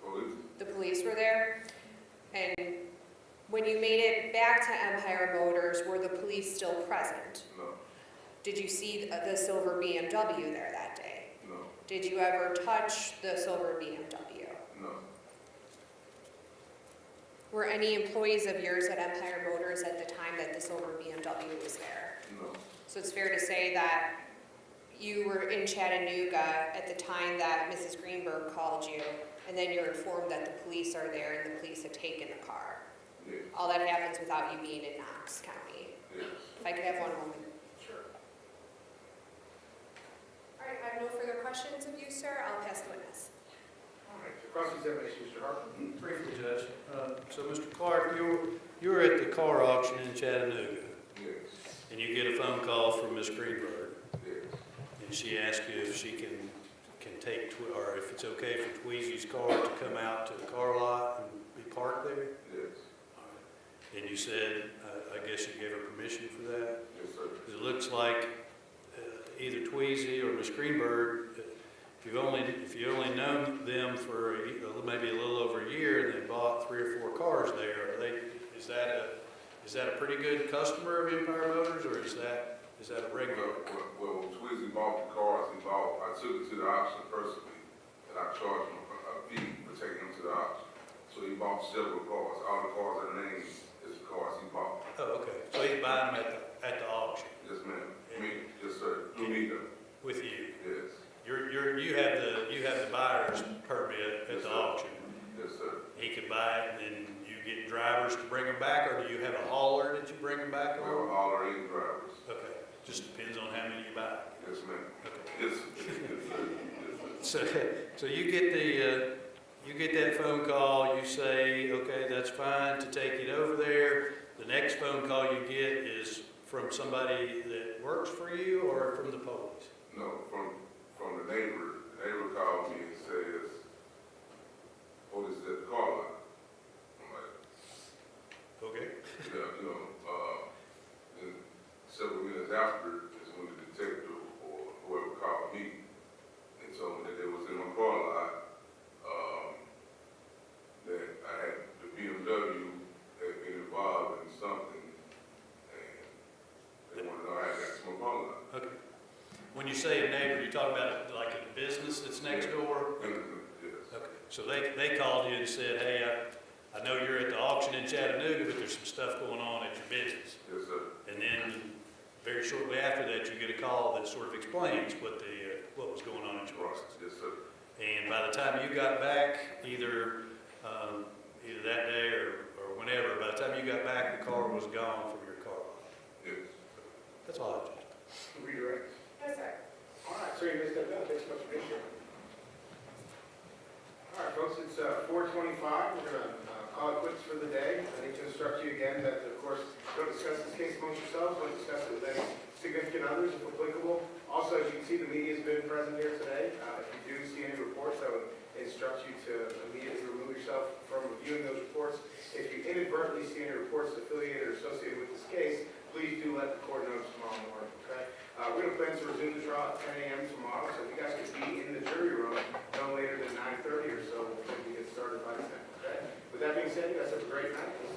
The police. The police were there? And when you made it back to Empire Motors, were the police still present? No, Did you see the silver BMW there that day? no, Did you ever touch the silver BMW? no, Were any employees of yours at Empire Motors at the time that the silver BMW was there? no, So it's fair to say that you were in Chattanooga at the time that Mrs. Greenberg called you, and then you're informed that the police are there and the police have taken the car. yes, All that happens without you being in Knox County. yes. If I could have one moment. Sure. All right, I have no further questions of you, sir. I'll pass the witness. All right, so cross-examination, Mr. Harper. Briefly, Judge. So, Mr. Clark, you were at the car auction in Chattanooga, Yes, and you get a phone call from Ms. Greenberg, yes, and she asks you if she can take, or if it's okay for Tweezy's car to come out to the car lot and be parked there? yes, And you said, I guess you gave her permission for that? yes, sir. It looks like either Tweezy or Ms. Greenberg, if you only known them for maybe a little over a year, and they bought 3 or 4 cars there, is that a pretty good customer of Empire Motors, or is that a regular? Well, when Twizzy bought the cars, I took it to the auction personally, and I charged him a fee for taking them to the auction. So he bought several cars. All the cars that are named is the cars he bought. Oh, okay. So he's buying them at the auction Yes, ma'am. Me, yes, sir. Through me, though. with you. Yes, You have the buyer's permit at the auction. yes, sir. He could buy it, and then you get drivers to bring them back, or do you have a hauler that you bring them back We have on? all our 8 drivers. Okay, just depends on how many you buy. Yes, ma'am. Okay. Yes, yes, sir. Yes, sir. So you get that phone call, you say, okay, that's fine to take it over there. The next phone call you get is from somebody that works for you or from the police? No, from the neighbor. The neighbor called me and says, police is at the car lot. I'm like, Okay. yeah, then several minutes after is when the detective or whoever called me and told me that they was in my car lot, that I had the BMW had been involved in something, and they wanted to know how I got to my car lot. Okay. When you say a neighbor, you talk about like a business that's next door? Yes, Okay. So they called you and said, hey, I know you're at the auction in Chattanooga, but there's some stuff going on at your business. yes, sir. And then very shortly after that, you get a call that sort of explains what was going on at your Right, business. yes, sir. And by the time you got back, either that day or whenever, by the time you got back, the car was gone from your car. Yes. That's all I just. Redirect. Yes, sir. All right, so you missed that bell. Thanks so much for being here. All right, folks, it's 4:25. We're going to call it quits for the day. I need to instruct you again that, of course, don't discuss this case amongst yourselves. Don't discuss it with any significant others, if applicable. Also, as you can see, the media has been present here today. If you do see any reports, I would instruct you to immediately remove yourself from reviewing those reports. If you inadvertently see any reports affiliated or associated with this case, please do let the court know tomorrow morning, okay? We're going to plan to resume the trial at 10 a.m. tomorrow, so if you guys could be in the jury room no later than 9:30 or so, we'll get started by 10, okay? With that being said, you guys have a great night. We'll